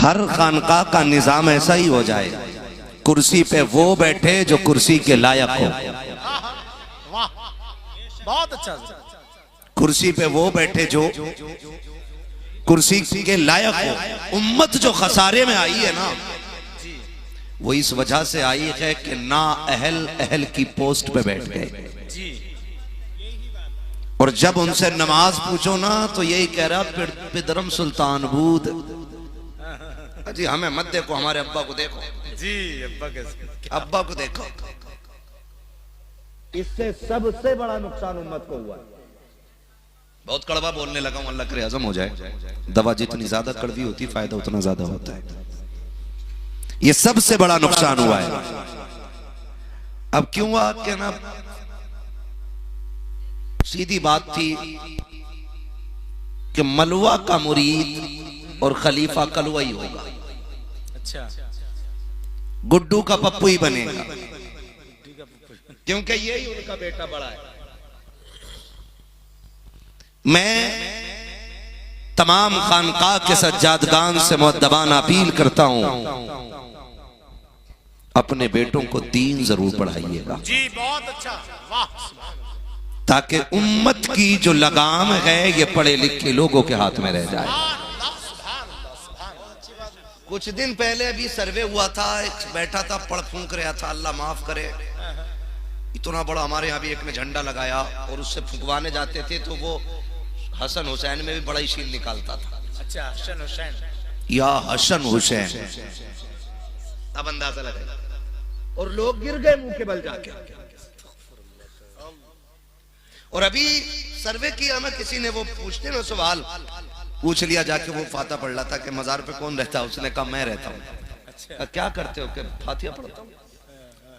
हर खानका का निजाम ऐसा ही हो जाए, कुर्सी पे वो बैठे जो कुर्सी के लायक हो। वाह, बहुत अच्छा। कुर्सी पे वो बैठे जो कुर्सी के लायक हो। उम्मत जो खसारे में आई है ना, वो इस वजह से आई है कि ना अहल अहल की पोस्ट पे बैठ गए। और जब उनसे नमाज पूछो ना तो यही कह रहा पिदरम सुल्तान बूद जी, हमें मत देखो, हमारे अब्बा को देखो जी। अब्बा कैसे? अब्बा को देखो। इससे सबसे बड़ा नुकसान उम्मत को हुआ। बहुत कड़वा बोलने लगा हूं, अल्लाह करे हजम हो जाए। दवा जितनी ज्यादा कड़वी होती फायदा उतना ज्यादा होता है। ये सबसे बड़ा नुकसान हुआ है। अब क्यों हुआ कि ना, सीधी बात थी कि मलवा का मुरीद और खलीफा कलवा ही होगा। अच्छा, गुड्डू का पप्पू ही बनेगा, क्योंकि यही उनका बेटा बड़ा है। मैं तमाम खानका के सज्जादगान से मुअद्दबाना अपील करता हूं, अपने बेटों को दीन जरूर पढ़ाइएगा जी। बहुत अच्छा, वाह। ताकि उम्मत की जो लगाम है ये पढ़े लिखे लोगों के हाथ में रह जाए। कुछ दिन पहले अभी सर्वे हुआ था, एक बैठा था पढ़ फूंक रहा था, अल्लाह माफ करे, इतना बड़ा हमारे यहाँ भी एक ने झंडा लगाया और उससे फुकवाने जाते थे तो वो हसन हुसैन में भी बड़ा ही शीन निकालता था। अच्छा, हसन हुसैन या हसन हुसैन, अब अंदाजा लगा। और लोग गिर गए मुंह के बल जाके। और अभी सर्वे किया ना किसी ने, वो पूछते ना सवाल पूछ लिया जाके, वो फातिहा पढ़ रहा था कि मजार पे कौन रहता है, उसने कहा मैं रहता हूँ। अच्छा, क्या करते हो? कि फातिहा पढ़ता हूँ।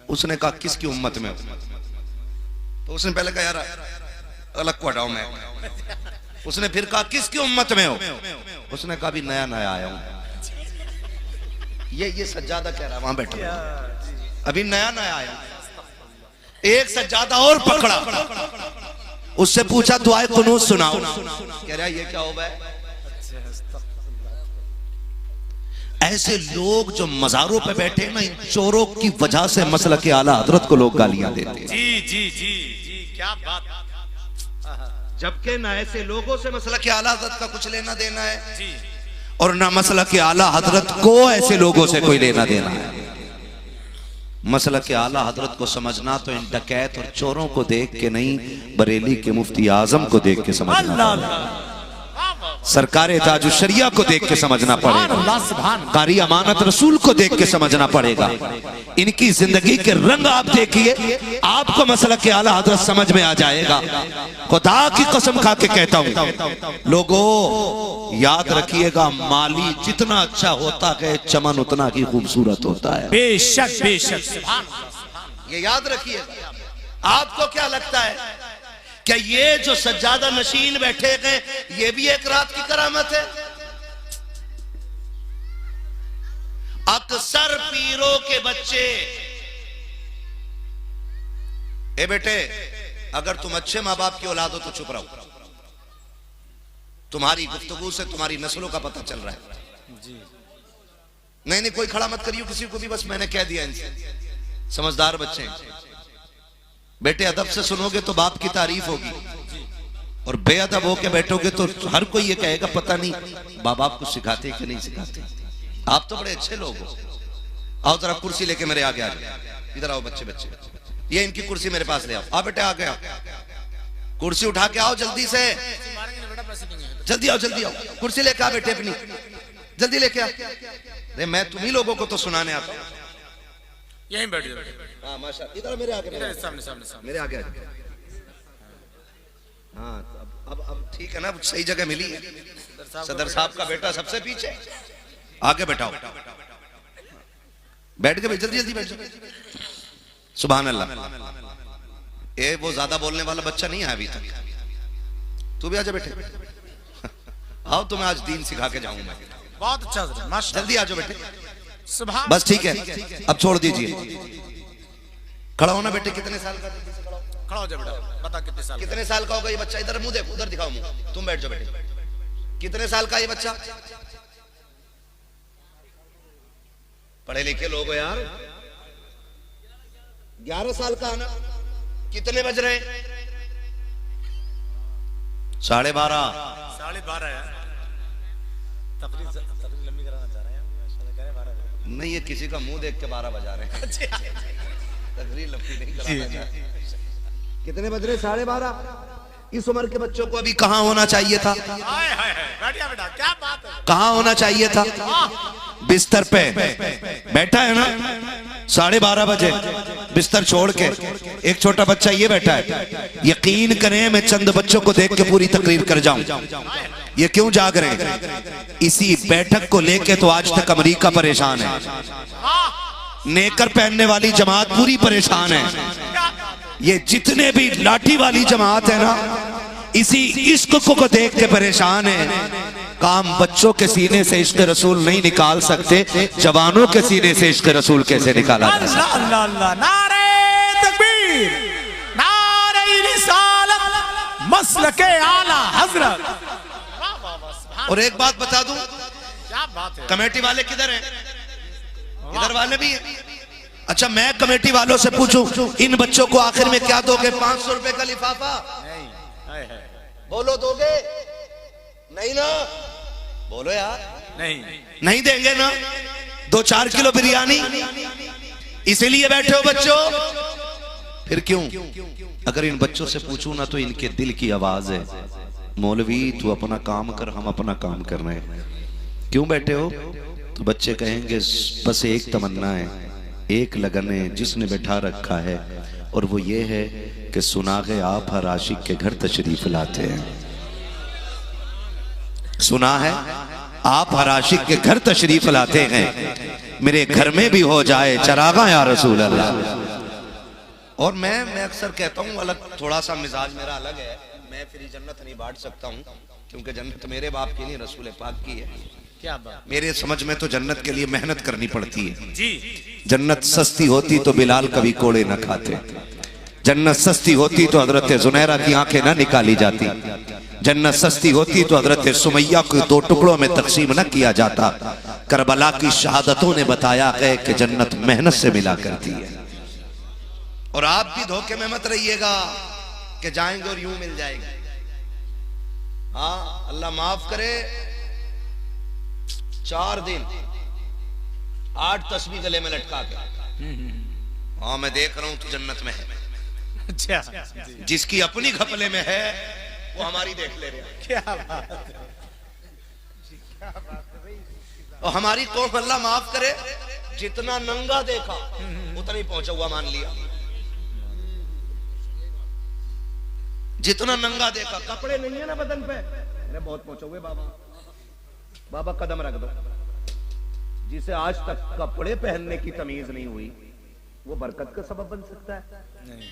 उसने कहा किसकी उम्मत में हो? तो उसने पहले कहा यार अलग को हटाओ मैं। उसने फिर कहा किसकी उम्मत में हो? उसने कहा अभी नया नया आया हूँ। ये सज्जादा कह रहा वहां बैठा, अभी नया नया आया। एक सज्जादा और पकड़ा, उससे पूछा दुआए कुनूत सुनाओ। कह रहा ये क्या हो गया? ऐसे लोग जो मजारों पे बैठे ना, इन चोरों की वजह से मसलक के आला हजरत को लोग गालियां देते हैं। जी जी जी जी, क्या बात। जबकि ना ऐसे लोगों से मसलक के आला हजरत का कुछ लेना देना है जी, और ना मसलक के आला हजरत को ऐसे लोगों से कोई लेना देना है। मसलक के आला हजरत को समझना तो इन डकैत और चोरों को देख के नहीं, बरेली के मुफ्ती आजम को देख के समझना, सरकार ताजुश शरिया को देख के समझना पड़ेगा, कारी अमानत रसूल को देख के समझना पड़ेगा। इनकी जिंदगी के रंग आप देखिए, आपको मसलक के आला हजरत समझ में आ जाएगा। खुदा की कसम खा के कहता हूं, लोगों याद रखिएगा, माली जितना अच्छा होता है चमन उतना ही खूबसूरत होता है। बेशक बेशक, ये याद रखिएगा। आपको क्या लगता है क्या ये जो सज्जादा नशीन बैठे गए ये भी एक रात की करामत है? अक्सर पीरों के बच्चे, ए बेटे अगर तुम अच्छे माँ बाप की औलाद हो तो चुप रहो, तुम्हारी गुफ्तगू से तुम्हारी नस्लों का पता चल रहा है। जी। नहीं कोई खड़ा मत करियो किसी को भी, बस मैंने कह दिया इनसे, समझदार बच्चे बेटे, अदब से सुनोगे तो बाप की तारीफ होगी, और बेअदब होके बैठोगे तो हर कोई ये कहेगा पता नहीं बाप बाप को सिखाते कि नहीं सिखाते। आप तो बड़े अच्छे लोग हो। आओ जरा कुर्सी लेके मेरे आगे आ जाओ, इधर आओ बच्चे बच्चे, ये इनकी कुर्सी मेरे पास ले आओ। आ बेटे आ गया, कुर्सी उठा के आओ जल्दी से, जल्दी आओ जल्दी आओ, कुर्सी लेके आ बेटे अपनी, जल्दी लेके आ। अरे मैं तुम्ही लोगों को तो सुनाने आता हूँ। यहीं बैठ जाओ। हाँ माशाअल्लाह, इधर मेरे आगे, सामने सामने सामने मेरे आगे। हाँ अब ठीक है ना, सही जगह मिली है। सदर साहब का बेटा सबसे पीछे, आगे बैठाओ, बैठ के जल्दी जल्दी बैठ जाओ। सुभान अल्लाह। ये वो ज्यादा बोलने वाला बच्चा नहीं है अभी तक, तू भी आजा बेटे। आओ तुम्हें आज दीन सिखा के जाऊं मैं। बहुत अच्छा, जल्दी आ जाओ बेटे। सुभान, बस ठीक है, अब छोड़ दीजिए। खड़ा होना बेटे, कितने साल का? खड़ा हो जा बेटा, बता कितने साल का होगा ये बच्चा? इधर मुंह देखो, उधर दिखाओ मुंह। तुम बैठ जाओ बेटे। कितने साल का ये बच्चा? पढ़े लिखे लोग हो यार। 11 साल का आना, कितने बज रहे? 12:30। 12:30 है। तकरीर लंबी कराना चाह रहे हैं, 12 नहीं, ये किसी का मुंह देख के 12 बजा रहे हैं। तकरीर लंबी नहीं कराना चाह रहे। कितने बज रहे? 12:30। इस उम्र के बच्चों को अभी कहाँ होना चाहिए था? बैठिया बेटा, क्या बात है। कहाँ होना चाहिए था? बिस्तर पे बैठा है ना। 12:30 बजे बिस्तर छोड़ के एक छोटा बच्चा ये बैठा है। यकीन करें मैं चंद बच्चों को देख के पूरी तकरीर कर जाऊं। ये क्यों जाग रहे हैं? इसी बैठक को लेके तो आज तक अमेरिका परेशान है। नेकर पहनने वाली जमात पूरी परेशान है। ये जितने भी लाठी वाली जमात है ना, इसी इश्क को देख के परेशान है। काम बच्चों के सीने से इश्क रसूल नहीं निकाल सकते, जवानों के सीने से इश्क रसूल कैसे निकाला जा सकता? अल्लाह अल्लाह, नारे तकबीर, नारे रिसालत, मसलके आला हजरत। और एक बात बता दूं, क्या बात है। कमेटी वाले किधर हैं? इधर वाले भी हैं। अच्छा, मैं कमेटी वालों से पूछूं, इन बच्चों को आखिर में क्या दोगे? 500 रुपए का लिफाफा? बोलो दोगे? नहीं ना, बोलो यार। नहीं देंगे ना। 2-4 किलो बिरयानी इसीलिए बैठे हो बच्चों? फिर क्यों? अगर इन बच्चों से पूछूं ना तो इनके दिल की आवाज है, मौलवी तू अपना काम कर, हम अपना काम कर रहे हैं। क्यों बैठे हो? तो बच्चे कहेंगे बस एक तमन्ना है, एक लगन है जिसने बैठा रखा है, और वो ये है कि सुनागे आप हर आशिक के घर तशरीफ लाते हैं। सुना है आप हर आशिक के घर तशरीफ लाते हैं, मेरे घर में भी हो जाए चरागा या रसूल अल्लाह। और मैं अक्सर कहता हूँ, अलग थोड़ा सा मिजाज मेरा अलग है। मैं फिर जन्नत नहीं बांट सकता हूँ, क्योंकि जन्नत मेरे बाप की नहीं, रसूल पाक की है। क्या बात। मेरे समझ में तो जन्नत के लिए मेहनत करनी पड़ती है जी। जन्नत सस्ती होती तो बिलाल कभी कोड़े न खाते। जन्नत सस्ती होती तो हजरत जुनैरा की आंखें न निकाली जाती। जन्नत सस्ती होती तो हजरत सुमैया को 2 टुकड़ों में तकसीम न किया जाता। करबला की शहादतों ने बताया है कि जन्नत मेहनत से मिला करती है। और आप भी धोखे में मत रहिएगा कि जाएंगे और यूं मिल जाएंगे। हाँ, अल्लाह माफ करे, 4 दिन 8 तस्बीह गले में लटका के, हाँ मैं देख रहा हूं तू जन्नत में है। अच्छा, जिसकी अपनी घपले में है वो हमारी देख ले रहा। क्या बात है। और हमारी कौम, अल्लाह माफ करे, जितना नंगा देखा उतना ही पहुंचा हुआ मान लिया। जितना नंगा देखा, कपड़े नहीं है ना बदन पे, अरे बहुत पहुंचे हुए बाबा। बाबा कदम रख दो। जिसे आज तक कपड़े पहनने की तमीज नहीं हुई, वो बरकत का सबब बन सकता है? नहीं।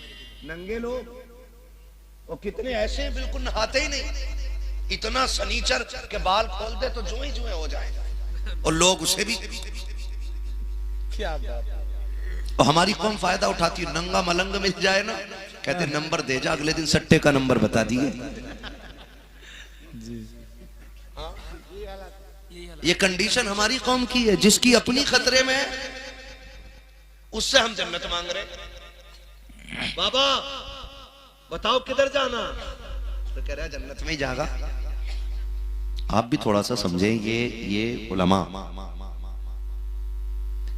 नंगे लोग, और कितने ऐसे बिल्कुल नहाते ही नहीं, इतना सनीचर के बाल खोल दे तो जुए जुए हो जाए, और लोग उसे भी। क्या बात। और हमारी कौन फायदा उठाती है? नंगा मलंग मिल जाए ना, कहते नंबर दे जा, अगले दिन सट्टे का नंबर बता दिए। ये कंडीशन हमारी कौम की है। जिसकी अपनी खतरे में, उससे हम जन्नत मांग रहे। बाबा बताओ किधर जाना, तो कह रहा है जन्नत में ही जाएगा। आप भी थोड़ा सा समझें, ये उलमा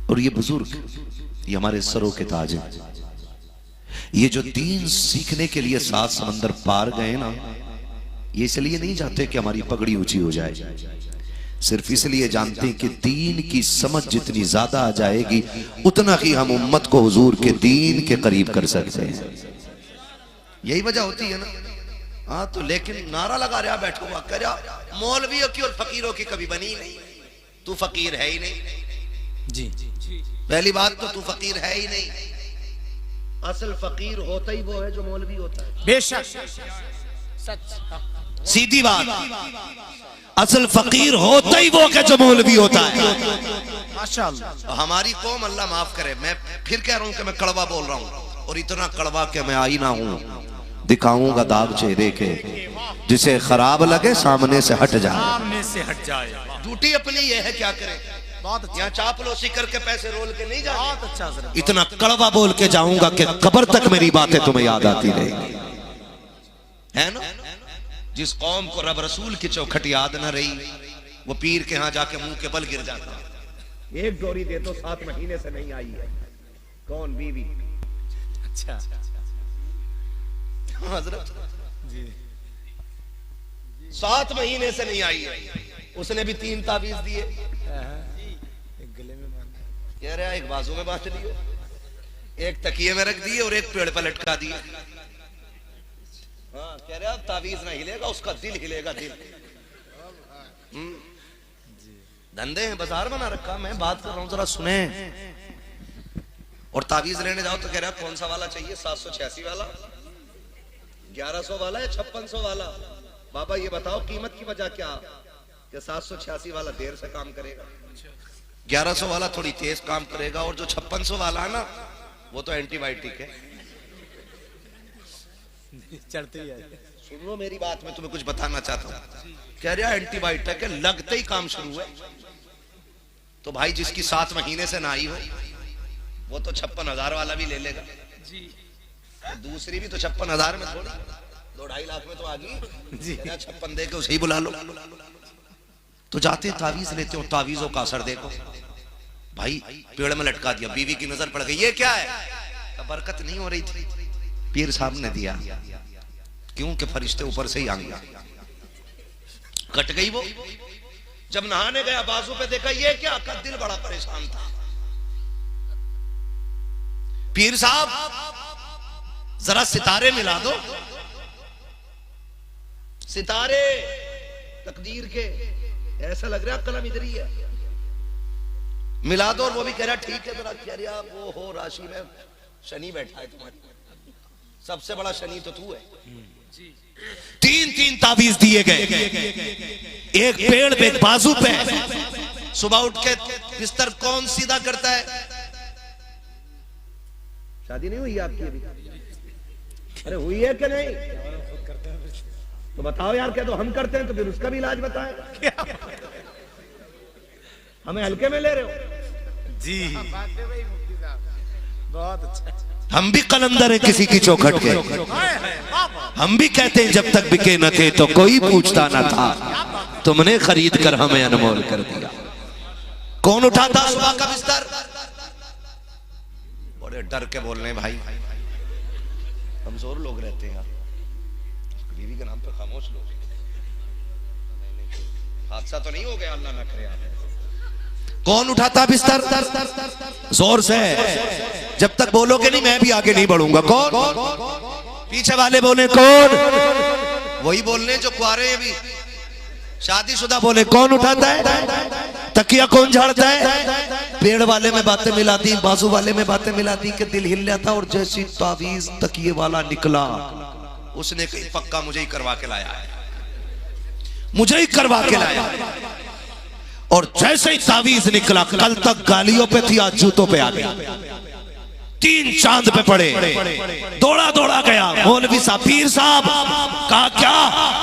और ये बुजुर्ग, ये हमारे सरों के ताज हैं। ये जो दीन सीखने के लिए 7 समंदर पार गए ना, ये इसलिए नहीं चाहते कि हमारी पगड़ी ऊंची हो जाए, सिर्फ इसलिए जानते हैं कि दीन की समझ जितनी ज्यादा आ जाएगी उतना ही हम उम्मत को हुजूर के दीन के करीब कर सकते हैं। यही वजह होती है ना। हाँ, तो लेकिन नारा लगा रहा बैठो हुआ, कह रहा मौलवियों की और फकीरों की कभी बनी नहीं। तू फकीर है ही नहीं। जी, पहली बात तो तू फकीर है ही नहीं। असल फकीर होता ही वो है जो मौलवी होता है। बेशक सच, सीधी बात। असल फकीर होता ही वो है जो मौलवी होता है। माशाअल्लाह। हमारी कौम, अल्लाह माफ करे, मैं फिर कह रहा हूं कि मैं कड़वा बोल रहा हूं, और इतना कड़वा कि मैं आईना हूं, दिखाऊंगा दाग चेहरे के, जिसे खराब लगे सामने से हट जाए। सामने से हट जाए। ड्यूटी अपनी ये है, क्या करें? बहुत अच्छा। यहाँ चापलूसी करके पैसे रोल के नहीं जाने। बहुत अच्छा हजरत। इतना कड़वा बोल के जाऊंगा कि कब्र तक मेरी बातें तुम्हें याद आती रहेगी, है ना। जिस कौम को रब रसूल की चौखट याद न रही, वो पीर के यहाँ जाके मुंह के बल गिर जाता। एक डोरी दे तो 7 महीने से नहीं आई है। कौन? बीवी। अच्छा हजरत जी 7 महीने से नहीं आई है। उसने भी 3 तावीज दिए। एक गले में बांध, कह रहा एक बाजू में बांध दियो, एक तकिए में रख दिए और एक पेड़ पर लटका दिए। हाँ, कह रहा तावीज ना हिलेगा, उसका दिल हिलेगा, दिल। धंधे हैं, बाजार बना रखा। मैं बात कर रहा हूं, जरा सुने। और तावीज लेने जाओ तो कह रहा कौन सा वाला चाहिए? 786 वाला, 1100 वाला या 5600 वाला? बाबा ये बताओ कीमत की वजह क्या? कि 786 वाला देर से काम करेगा, 1100 वाला थोड़ी तेज काम करेगा, और जो 5600 वाला है ना, वो तो एंटीबायोटिक है। चढ़ते ही आए। सुन लो मेरी बात, मैं तुम्हें कुछ बताना चाहता हूँ। कह रहा एंटीबायोटिक है, लगते ही काम शुरू है। तो भाई जिसकी 7 महीने से ना आई हो, वो तो 56,000 वाला भी ले लेगा जी। दूसरी भी तो 56,000 में थोड़ी, 2-2.5 लाख में तो आ गई जी। 56 दे के उसे ही बुला लो। तो जाते तावीज लेते हो, तावीजों का असर देखो भाई। पेड़ में लटका दिया, बीवी की नजर पड़ गई, ये क्या है? बरकत नहीं हो रही थी, पीर साहब ने दिया। क्यों? कि फरिश्ते ऊपर से ही आ गया। कट गई वो। जब नहाने गया, बाजू पे देखा, ये क्या? का दिल बड़ा परेशान था। पीर साहब जरा सितारे मिला दो, सितारे तकदीर के। ऐसा लग रहा कलम इधर ही है, मिला दो। और वो भी कह रहा ठीक है। जरा कह रहा वो हो राशि में शनि बैठा है तुम्हारी, सबसे बड़ा शनि तो तू है। 3-3 तावीज दिए गए, एक पेड़ पे, एक बाजू पे। सुबह उठ के बिस्तर कौन सीधा करता है? शादी नहीं हुई आपकी अभी? अरे हुई है कि नहीं? तो बताओ यार। क्या तो हम करते हैं, तो फिर उसका भी इलाज बताएं। हमें हल्के में ले रहे हो जी। बहुत अच्छा। हम भी कलंदर है किसी की चौखट के। हम भी कहते हैं जब तक बिके न थे तो कोई पूछता न था, तुमने खरीद कर हमें अनमोल कर दिया। कौन उठाता सुबह का बिस्तर? बड़े डर के बोल रहे हैं भाई, कमजोर लोग रहते हैं यार। बीवी के नाम पे खामोश लोग। हादसा तो नहीं हो गया? अल्लाह ना करे। कौन उठाता बिस्तर? जोर से। जब तक बोलोगे नहीं मैं भी आगे नहीं बढ़ूंगा। कौन? पीछे वाले बोले कौन? वही बोलने जो कुआरे हैं भी। शादीशुदा बोले कौन उठाता है? तकिया कौन झाड़ता है? पेड़ वाले में बातें मिला दी, बाजू वाले में बातें मिला दी कि दिल हिल जाता। और जैसी तावीज तकिए वाला निकला, उसने कहीं पक्का मुझे ही करवा के लाया है, मुझे ही करवा के लाया। और जैसे ही तावीज निकला, कल तक गालियों पे थी, आज जूतों पे आ गया। 3 चांद पे पड़े। दौड़ा दौड़ा गया, मौलवी साहब, पीर साहब। कहा क्या?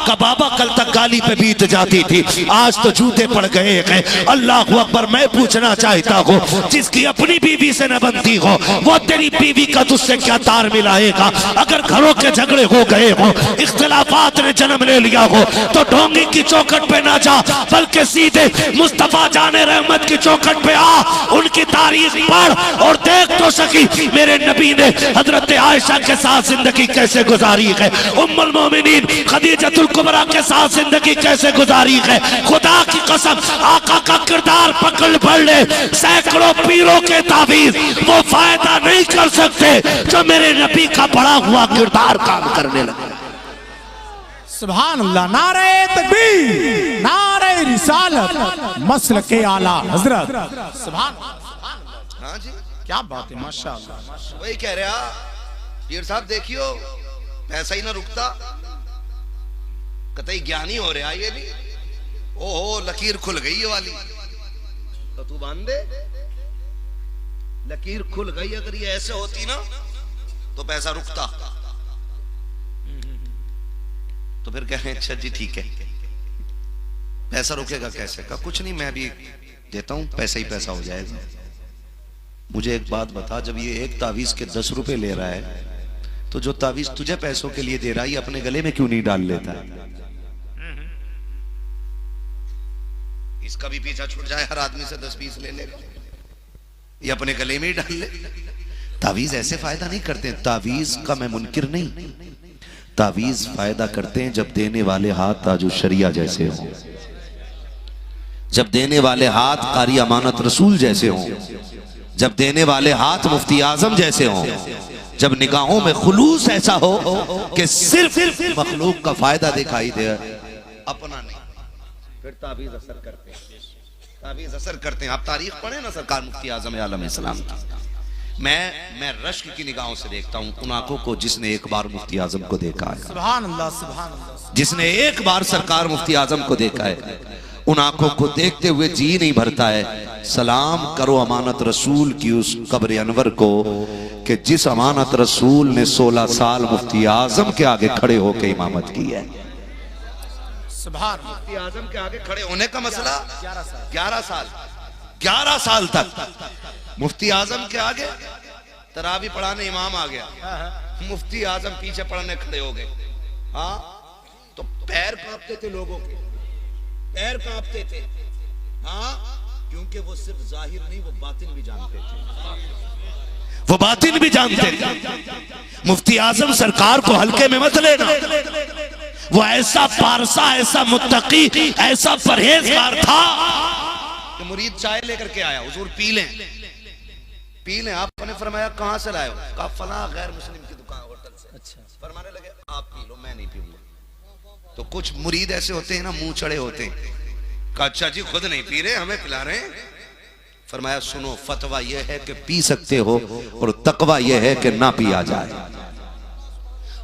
का बाबा कल तक गाली पे बीत जाती थी, आज तो जूते पड़ गए हैं। अल्लाह अकबर। मैं पूछना चाहता हूँ, जिसकी अपनी बीवी से न बनती हो, वो तेरी बीवी का तुझसे क्या तार मिलाएगा? अगर घरों के झगड़े हो गए हो, इख्तिलाफात ने जन्म ले लिया हो, तो ढोंगी की चौखट पे ना जा, बल्कि सीधे मुस्तफा जाने रहमत की चौखट पे आ, उनकी तारीफ पढ़ और देख तो सकी मेरे नबी ने हजरत आयशा के साथ जिंदगी कैसे गुजारी है, उम्मुल मोमिनीन खदीजतुल कुबरा के साथ जिंदगी कैसे गुजारी है। खुदा की कसम, आका का किरदार पकड़ पढ़ ले, सैकड़ों पीरों के ताबीर वो फायदा नहीं कर सकते जो मेरे नबी का पढ़ा हुआ किरदार काम करने लगे। सुभान अल्लाह। नारे तकबीर, नारे रिसालत, मसल के आला हजरत। सुभान। हाँ जी, क्या बात है, माशाअल्लाह। वही कह रहा पीर साहब, देखियो पैसा ही ना रुकता, कतई ज्ञानी हो रहा ये भी। ओहो, लकीर खुल गई ये वाली, तो तू बांध दे। लकीर खुल गई, अगर ये ऐसे होती ना तो पैसा रुकता। तो फिर कह रहे अच्छा जी ठीक है, पैसा रुकेगा कैसे? का कुछ नहीं, मैं भी देता हूं, पैसा ही पैसा हो जाएगा। मुझे एक बात बता, जब ये एक तावीज के 10 रुपए ले रहा है तो जो तावीज तुझे पैसों के लिए दे रहा है, ये अपने गले में क्यों नहीं डाल लेता है? इसका भी पीछा छूट जाए, हर आदमी से 10-20 ले ले, ये अपने गले में ही डाल ले। तावीज ऐसे फायदा नहीं करते। तावीज का मैं मुनकिर नहीं, तावीज फायदा करते हैं जब देने वाले हाथ ताजु शरिया जैसे हों, जब देने वाले हाथ कारी अमानत रसूल जैसे हों, जब देने वाले हाथ मुफ्ती आजम जैसे हों, जब निगाहों में खुलूस ऐसा हो कि सिर्फ मखलूक का फायदा दिखाई दे, अपना नहीं, फिर तावीज असर करते हैं। तावीज असर करते हैं। आप तारीख पढ़े ना सरकार मुफ्ती आजम आलम इस्लाम की। मैं रश्क की निगाहों से देखता हूं उन आंखों को जिसने एक बार मुफ्ती आजम को देखा है। सुभान अल्लाह, सुभान अल्लाह। जिसने एक बार सरकार मुफ्ती आजम को देखा है, उन आंखों को देखते हुए जी नहीं भरता है। सलाम करो अमानत रसूल की उस कब्र अनवर को कि जिस अमानत रसूल ने 16 साल मुफ्ती आजम के आगे खड़े होकर इमामत की है। सुभान मुफ्ती आजम के आगे खड़े होने का मसला 11 साल तक मुफ्ती आजम के आगे तरावी पढ़ाने इमाम आ गया, मुफ्ती आजम पीछे पढ़ने खड़े हो गए। हाँ, तो पैर कांपते थे लोगों के, पैर कांपते थे। हाँ, क्योंकि वो सिर्फ जाहिर नहीं, वो बातिन भी जानते थे, वो बातिन भी जानते थे। मुफ्ती आजम सरकार को हल्के में मत लेना। वो ऐसा पारसा, ऐसा मुत्तकी, ऐसा परहेजगार था कि मुरीद चाय लेकर के आया, हुजूर पी लें, पी लें। आपने फरमाया कहां से लाए हो? कहा फला गैर मुस्लिम की दुकान, होटल से। अच्छा। फरमाने लगे आप पी लो, मैं नहीं पीऊंगा। तो कुछ मुरीद ऐसे होते हैं ना, मुंह चढ़े होते हैं। कहा अच्छा जी खुद नहीं पी रहे, हमें पिला रहे हैं। फरमाया सुनो, फतवा यह है कि पी सकते हो और तकवा यह है कि ना पिया जाए।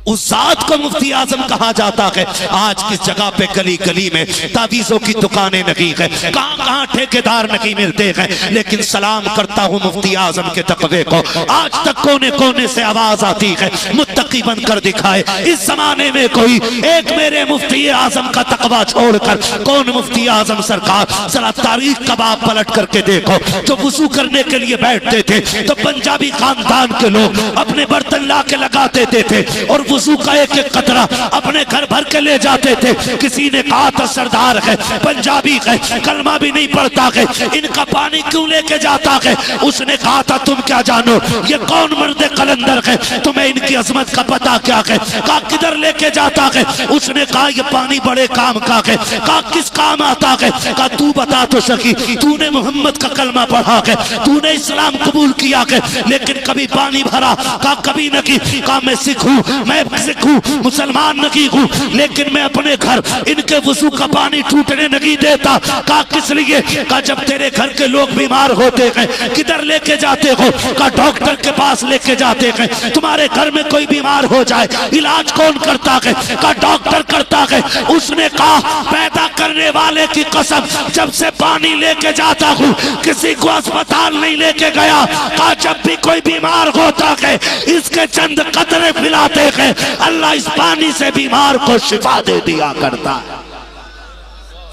उस जात को मुफ्ती आजम कहा जाता है। आज किस जगह पे गली गली में तावीजों की दुकानें नहीं है, कहां कहां ठेकेदार नहीं मिलते हैं, लेकिन सलाम करता हूं मुफ्ती आजम के तकवे को। आज तक कोने कोने से आवाज आती है मुत्तकी बनकर दिखाए। इस जमाने में कोई एक मेरे मुफ्ती आजम का तकवा छोड़कर कौन मुफ्ती आजम सरकार? जरा तारीख का बाप पलट करके देखो। जो वुजू करने के लिए बैठते थे तो पंजाबी खानदान के लोग अपने बर्तन ला के लगाते थे और वुजू का एक एक कतरा अपने घर भर के ले जाते थे। किसी ने कहा था सरदार है, पंजाबी है, कलमा भी नहीं पढ़ता है, इनका पानी क्यों लेके जाता है? उसने कहा था तुम क्या जानो ये कौन मर्द कलंदर है, तुम्हें इनकी अजमत का पता क्या है? कहा किधर लेके जाता है? उसने कहा ये पानी बड़े काम का है। कहा किस काम आता है? कहा तू बता तो सकी, तूने मोहम्मद का कलमा पढ़ा है, तूने इस्लाम कबूल किया है, लेकिन कभी पानी भरा? कहा कभी नहीं। कहा मैं सिख हूं, मैं सिख हूं, मुसलमान नहीं हूं, लेकिन मैं अपने घर इनके वुजू का पानी टूटने नहीं देता। कहा किस लिए? कहा जब तेरे घर के लोग बीमार होते हैं किधर लेके जाते हो? कहा डॉक्टर के पास लेके जाते हैं। तुम्हारे घर में कोई बीमार हो जाए इलाज कौन करता है? कहा डॉक्टर करता है। उसने कहा पैदा करने वाले की कसम, जब से पानी लेके जाता हूं किसी को अस्पताल नहीं लेके गया। कहा जब भी कोई बीमार होता है इसके चंद कतरे पिलाते हैं, अल्लाह इस पानी से बीमार को शिफा दे दिया करता है।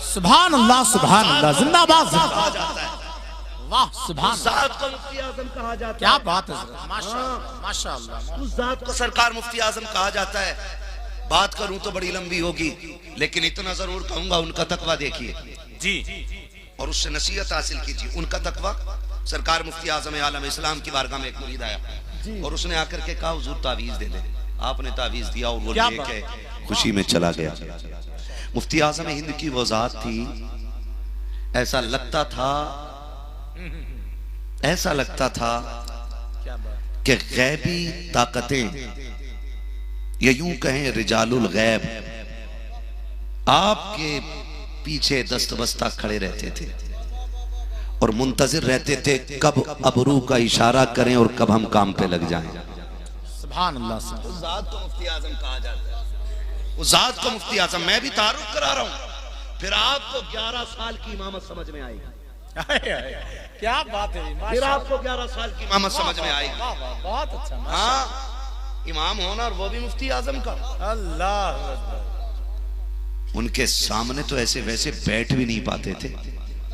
सुभान अल्लाह, सुभान अल्लाह, जिंदाबाद जिंदाबाद। वाह सुभान जात को मुफ्ती आजम कहा जाता है। क्या बात है, माशाअल्लाह माशाअल्लाह। उस जात को सरकार मुफ्ती आजम कहा जाता है। बात करूं तो बड़ी लंबी होगी, लेकिन इतना जरूर कहूंगा उनका तकवा देखिए जी और उससे नसीहत हासिल कीजिए। उनका तकवा, सरकार मुफ्ती आजम आलम इस्लाम की बारगाह में एक मुरीद आया और उसने आकर के कहा हुजूर तावीज दे दे। आपने तावीज दिया और वो लेके खुशी में चला गया। मुफ्ती आजम हिंद की वो जात थी, ऐसा लगता था कि गैबी ताकतें, ये यूं कहें रिजालुल गैब, आपके पीछे दस्तबस्ता खड़े रहते थे और मुंतजिर रहते थे कब अबरू का इशारा करें और कब हम काम पे लग जाएं। सुभान अल्लाह। उस जात को मुफ्ती आजम कहा जाता है। उस जात को मुफ्ती आजम, मैं भी तारुफ करा रहा हूं, फिर आपको 11 साल की इमामत समझ में आएगी। क्या बात है, फिर आपको 11 साल की इमामत समझ में आएगी। बहुत अच्छा। हाँ, इमाम होना और वो भी मुफ्ती आजम का। अल्लाह उनके सामने तो ऐसे वैसे बैठ भी नहीं पाते थे।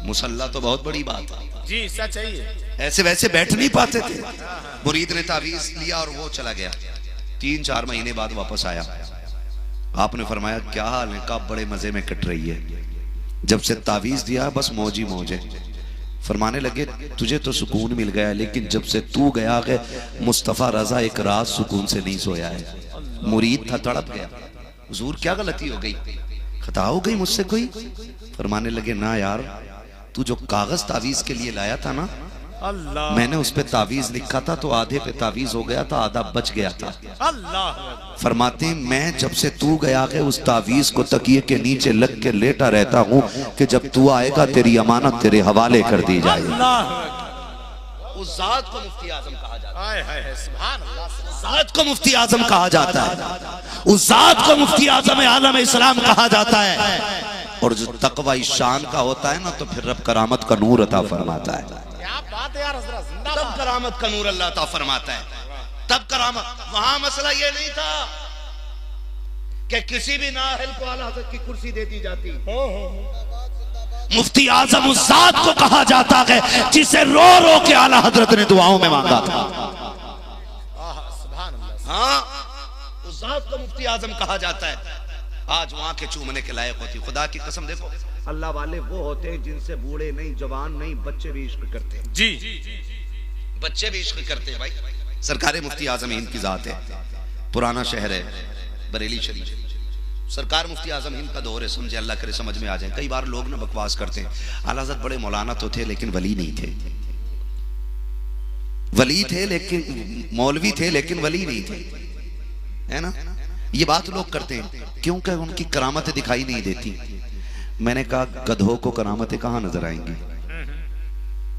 मुसल्ला तो बहुत बड़ी बात है, जी सच है ये। ऐसे वैसे बैठ नहीं पाते थे। मुरीद ने तावीज लिया और वो चला गया। 3-4 महीने बाद वापस आया। आपने फरमाया क्या हाल है? कहा बड़े मजे में कट रही है, जब से तावीज दिया बस मौज ही मौज है। फरमाने लगे तुझे तो सुकून मिल गया, लेकिन जब से तू गया है मुस्तफ़ा रजा एक रात सुकून से नहीं सोया है। मुरीद था, तड़प गया, हुजूर क्या गलती हो गई, खता हो गई मुझसे कोई? फरमाने लगे ना यार, तू जो कागज तावीज के लिए लाया था ना, अल्लाह मैंने उस पे तावीज लिखा था तो आधे पे तावीज हो गया था, आधा बच गया था। अल्लाह। फरमाते हैं मैं जब से तू गया है उस तावीज को तकिए के नीचे लग के लेटा रहता हूँ कि जब तू आएगा तेरी अमानत तेरे हवाले कर दी जाएगी। उस जात को मुफ्ती आजम कहा जाता है। हाय हाय हाय, सुभान अल्लाह। जात को मुफ्ती आजम कहा जाता है, उस जात को मुफ्ती आजम आलम इस्लाम कहा जाता है। और जो तकवा इस शान का होता है ना, तो फिर रब करामत का नूर अता फरमाता है। क्या बात है यार हजरत, तब जिंदाबाद। करामत का नूर अल्लाह ता फरमाता है, तब करामत। वहां मसला ये नहीं था कि किसी भी नाअहल को आला हज़रत की कुर्सी दे दी जाती। मुफ्ती आजम उस जात को कहा जाता है जिसे रो रो के आला हजरत ने दुआओं में मांगा था। सुभान अल्लाह। हाँ, उस जात को मुफ्ती आजम कहा जाता है। आज वहां के चूमने के लायक होती। खुदा की कसम देखो, अल्लाह वाले वो होते हैं जिनसे बूढ़े नहीं, जवान नहीं, बच्चे भी इश्क करते हैं। जी बच्चे भी इश्क करते हैं भाई। सरकार मुफ्ती आजम हिंद की जात है, पुराना शहर है बरेली शरीफ। सरकार मुफ्ती आजम हिंद का दौर है, समझे, अल्लाह करे समझ में आ जाए। कई बार लोग ना बकवास करते हैं, आला हज़रत बड़े मौलाना तो थे लेकिन वली नहीं थे, वली थे लेकिन मौलवी थे लेकिन वली नहीं थे, है ना? ये बात लोग करते हैं क्योंकि उनकी करामतें दिखाई नहीं देती। मैंने कहा गधों को करामतें कहाँ नजर आएंगी?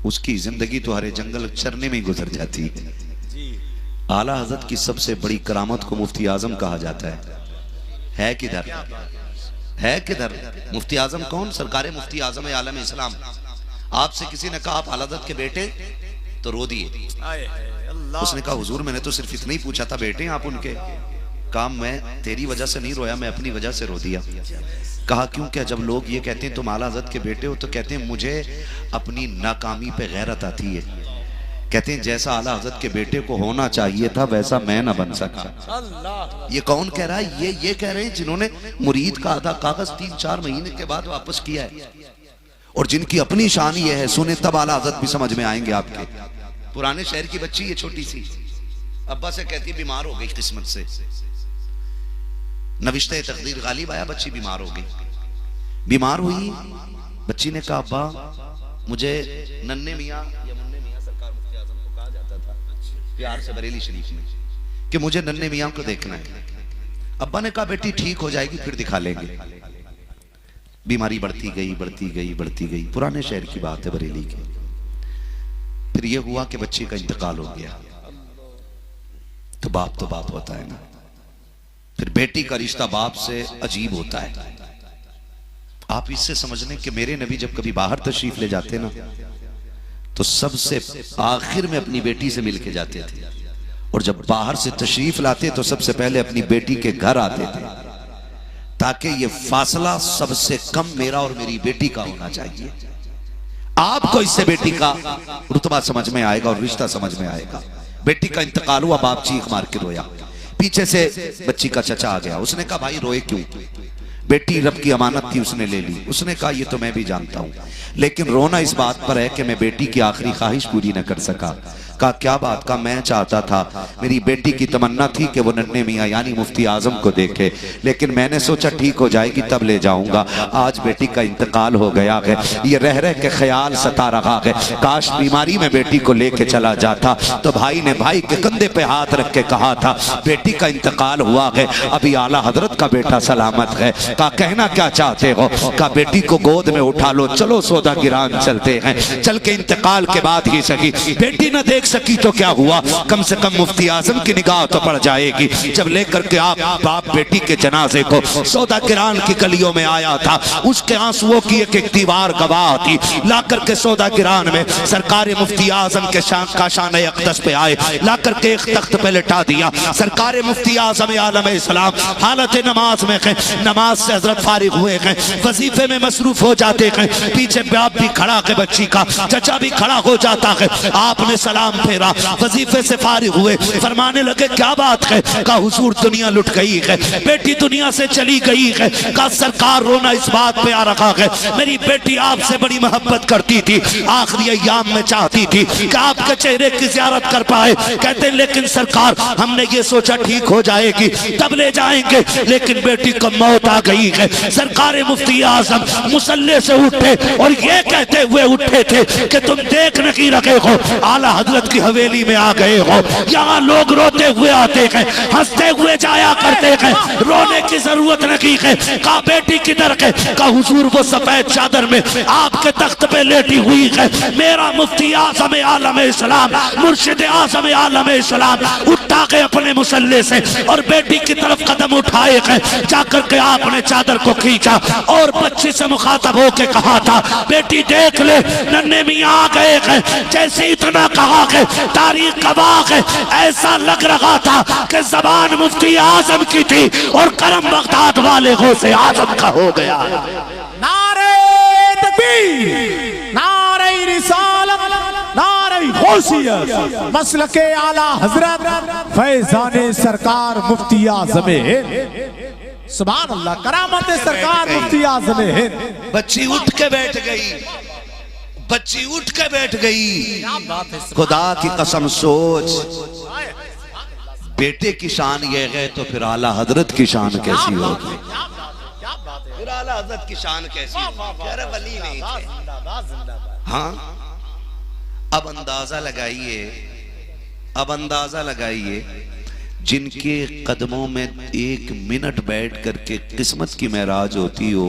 उसकी जिंदगी तो हरे जंगल चरने में गुजर जाती है। आला हजरत की सबसे बड़ी करामत को मुफ्ती आजम कहा जाता है किधर? है किधर? मुफ्ती आजम कौन? सरकार मुफ्ती आजम आलम इस्लाम। आपसे किसी ने कहा आप आला हजरत के बेटे, तो रो दिए। उसने कहा हुजूर मैंने तो सिर्फ इतना ही पूछा था, बेटे आप उनके? काम मैं तेरी वजह से नहीं रोया, मैं अपनी वजह से रो दिया। कहा क्यों? क्या जब लोग ये कहते हैं तुम आला हज़रत के बेटे हो, तो कहते हैं मुझे अपनी नाकामी पे गैरत आती है। कहते हैं जैसा आला हज़रत के बेटे को होना चाहिए था वैसा मैं ना बन सका। ये कौन कह रहा है? ये कह रहे हैं जिन्होंने मुरीद का आधा कागज 3-4 महीने के बाद वापस किया है, और जिनकी अपनी शान ये है, सुने तब आला हज़रत भी समझ में आएंगे आपके। पुराने शहर की बच्ची ये छोटी सी, अब्बा से कहती बीमार हो गई किस्मत से, नविश्ते तकदीर गालिब आया, बच्ची बीमार हो गई। बीमार हुई, बच्ची ने कहा अब्बा मुझे नन्हे मियाँ या मुन्ने मियाँ, सरकार मुफ्ती आजम को कहा जाता था प्यार से बरेली शरीफ में, कि मुझे नन्हे मियाँ को देखना है। अब्बा ने कहा बेटी ठीक हो जाएगी फिर दिखा लेंगे। बीमारी बढ़ती गई बढ़ती गई बढ़ती गई। पुराने शहर की बात है बरेली की। फिर यह हुआ कि बच्ची का इंतकाल हो गया। तो बाप होता है ना। फिर बेटी का रिश्ता बाप से अजीब होता है। आप इससे समझ लें कि मेरे नबी जब कभी बाहर तशरीफ ले जाते ना, तो सबसे आखिर में अपनी बेटी से मिल के जाते थे, और जब बाहर से तशरीफ लाते तो सबसे पहले अपनी बेटी के घर आते थे, ताकि ये फासला सबसे कम मेरा और मेरी बेटी का होना चाहिए। आपको इससे बेटी का रुतबा समझ में आएगा और रिश्ता समझ में आएगा। बेटी का इंतकाल हुआ, बाप चीख मार के रोया। पीछे से बच्ची का चचा आ गया। उसने कहा भाई रोए क्यों? बेटी रब की अमानत थी, उसने ले ली। उसने कहा ये तो मैं भी जानता हूं, लेकिन रोना इस बात पर है कि मैं बेटी की आखिरी ख्वाहिश पूरी न कर सका। कहा क्या बात? का मैं चाहता था, मेरी बेटी की तमन्ना थी कि वो नन्हे मियाँ यानी मुफ्ती आजम को देखे, लेकिन मैंने सोचा ठीक हो जाएगी तब ले जाऊंगा। आज बेटी का इंतकाल हो गया है, ये रह रह के ख्याल सता रहा है, काश बीमारी में बेटी को लेके चला जाता। तो भाई ने भाई के कंधे पे हाथ रख के कहा था बेटी का इंतकाल हुआ है, अभी आला हजरत का बेटा सलामत है। कहा कहना क्या चाहते हो? कहा बेटी को गोद में उठा लो, चलो सौदा गिरान चलते हैं, चल के इंतकाल के बाद ही सही। बेटी न देख सकी तो क्या हुआ, कम से कम मुफ्ती आजम की निगाह तो पड़ जाएगी। जब लेकर के आप बाप बेटी के जनाजे को सौदा गिरान की गलियों में आया था, उसके आंसुओं की एक दीवार गवाह थी। ला करके सौदा गिरान में सरकार मुफ्ती आजम के शान अक़दस पे आए, ला करके एक तख्त पे लिटा दिया। सरकार मुफ्ती आजम आलम इस्लाम हालत नमाज में हैं, नमाज से हजरत फारिग हुए हैं, वजीफे में मसरूफ हो जाते हैं। पीछे बाप भी खड़ा है, बच्ची का चचा भी खड़ा हो जाता है। आपने सलाम फेरा, वजीफे से फारिग हुए, फरमाने लगे क्या बात है? का हुजूर दुनिया लुट गई है, बेटी दुनिया से चली गई है। का सरकार रोना इस बात पे आ रखा है, मेरी बेटी आपसे बड़ी मोहब्बत करती थी, आखिरी अय्याम में चाहती थी कि आपके चेहरे की ज़ियारत कर पाए। कहते लेकिन सरकार हमने ये सोचा ठीक हो जाएगी तब ले जाएंगे, लेकिन बेटी को मौत आ गई है। सरकार मुफ्ती आजम मुसल्ले से उठे और ये कहते हुए उठे थे कि तुम देख नहीं रखे हो, आला हजरत की हवेली में आ गए हो। यहाँ लोग रोते हुए आते हैं, हंसते हुए जाया करते हैं, रोने की जरूरत नहीं है। का बेटी किधर है? का हुजूर वो सफेद चादर में आपके तख्त पे लेटी हुई है। मेरा मुफ्ती आजम आलम इस्लाम, मुर्शिद आजम आलम इस्लाम उठा के अपने मुसल्ले से और बेटी की तरफ कदम उठाए हैं। जाकर के आपने चादर को खींचा और बच्ची से मुखातब होके कहा था, बेटी देख ले नन्हे मियां आ गए हैं। जैसे इतना कहा है तारीख गवाह है, ऐसा लग रहा था कि जबान मुफ्ती आजम की थी और करम बगदाद वाले हो से आजम का हो गया। नारे तकबीर, नारे रिसालत, नारे गौसियत, मसलके आला हजरत फैजाने सरकार मुफ्ती आज़म हिंद। सुभान अल्लाह, करामत सरकार मुफ्ती आज़म हिंद। बच्ची उठ के बैठ गई, बच्ची उठ के बैठ गई। खुदा की कसम सोच, बेटे की शान ये है तो फिर आला हजरत की शान कैसी होगी? फिर आला हजरत की शान कैसी? यार वली नहीं थे। हाँ, अब अंदाजा लगाइए, अब अंदाजा लगाइए, जिनके कदमों में एक मिनट बैठ करके किस्मत की महराज होती हो,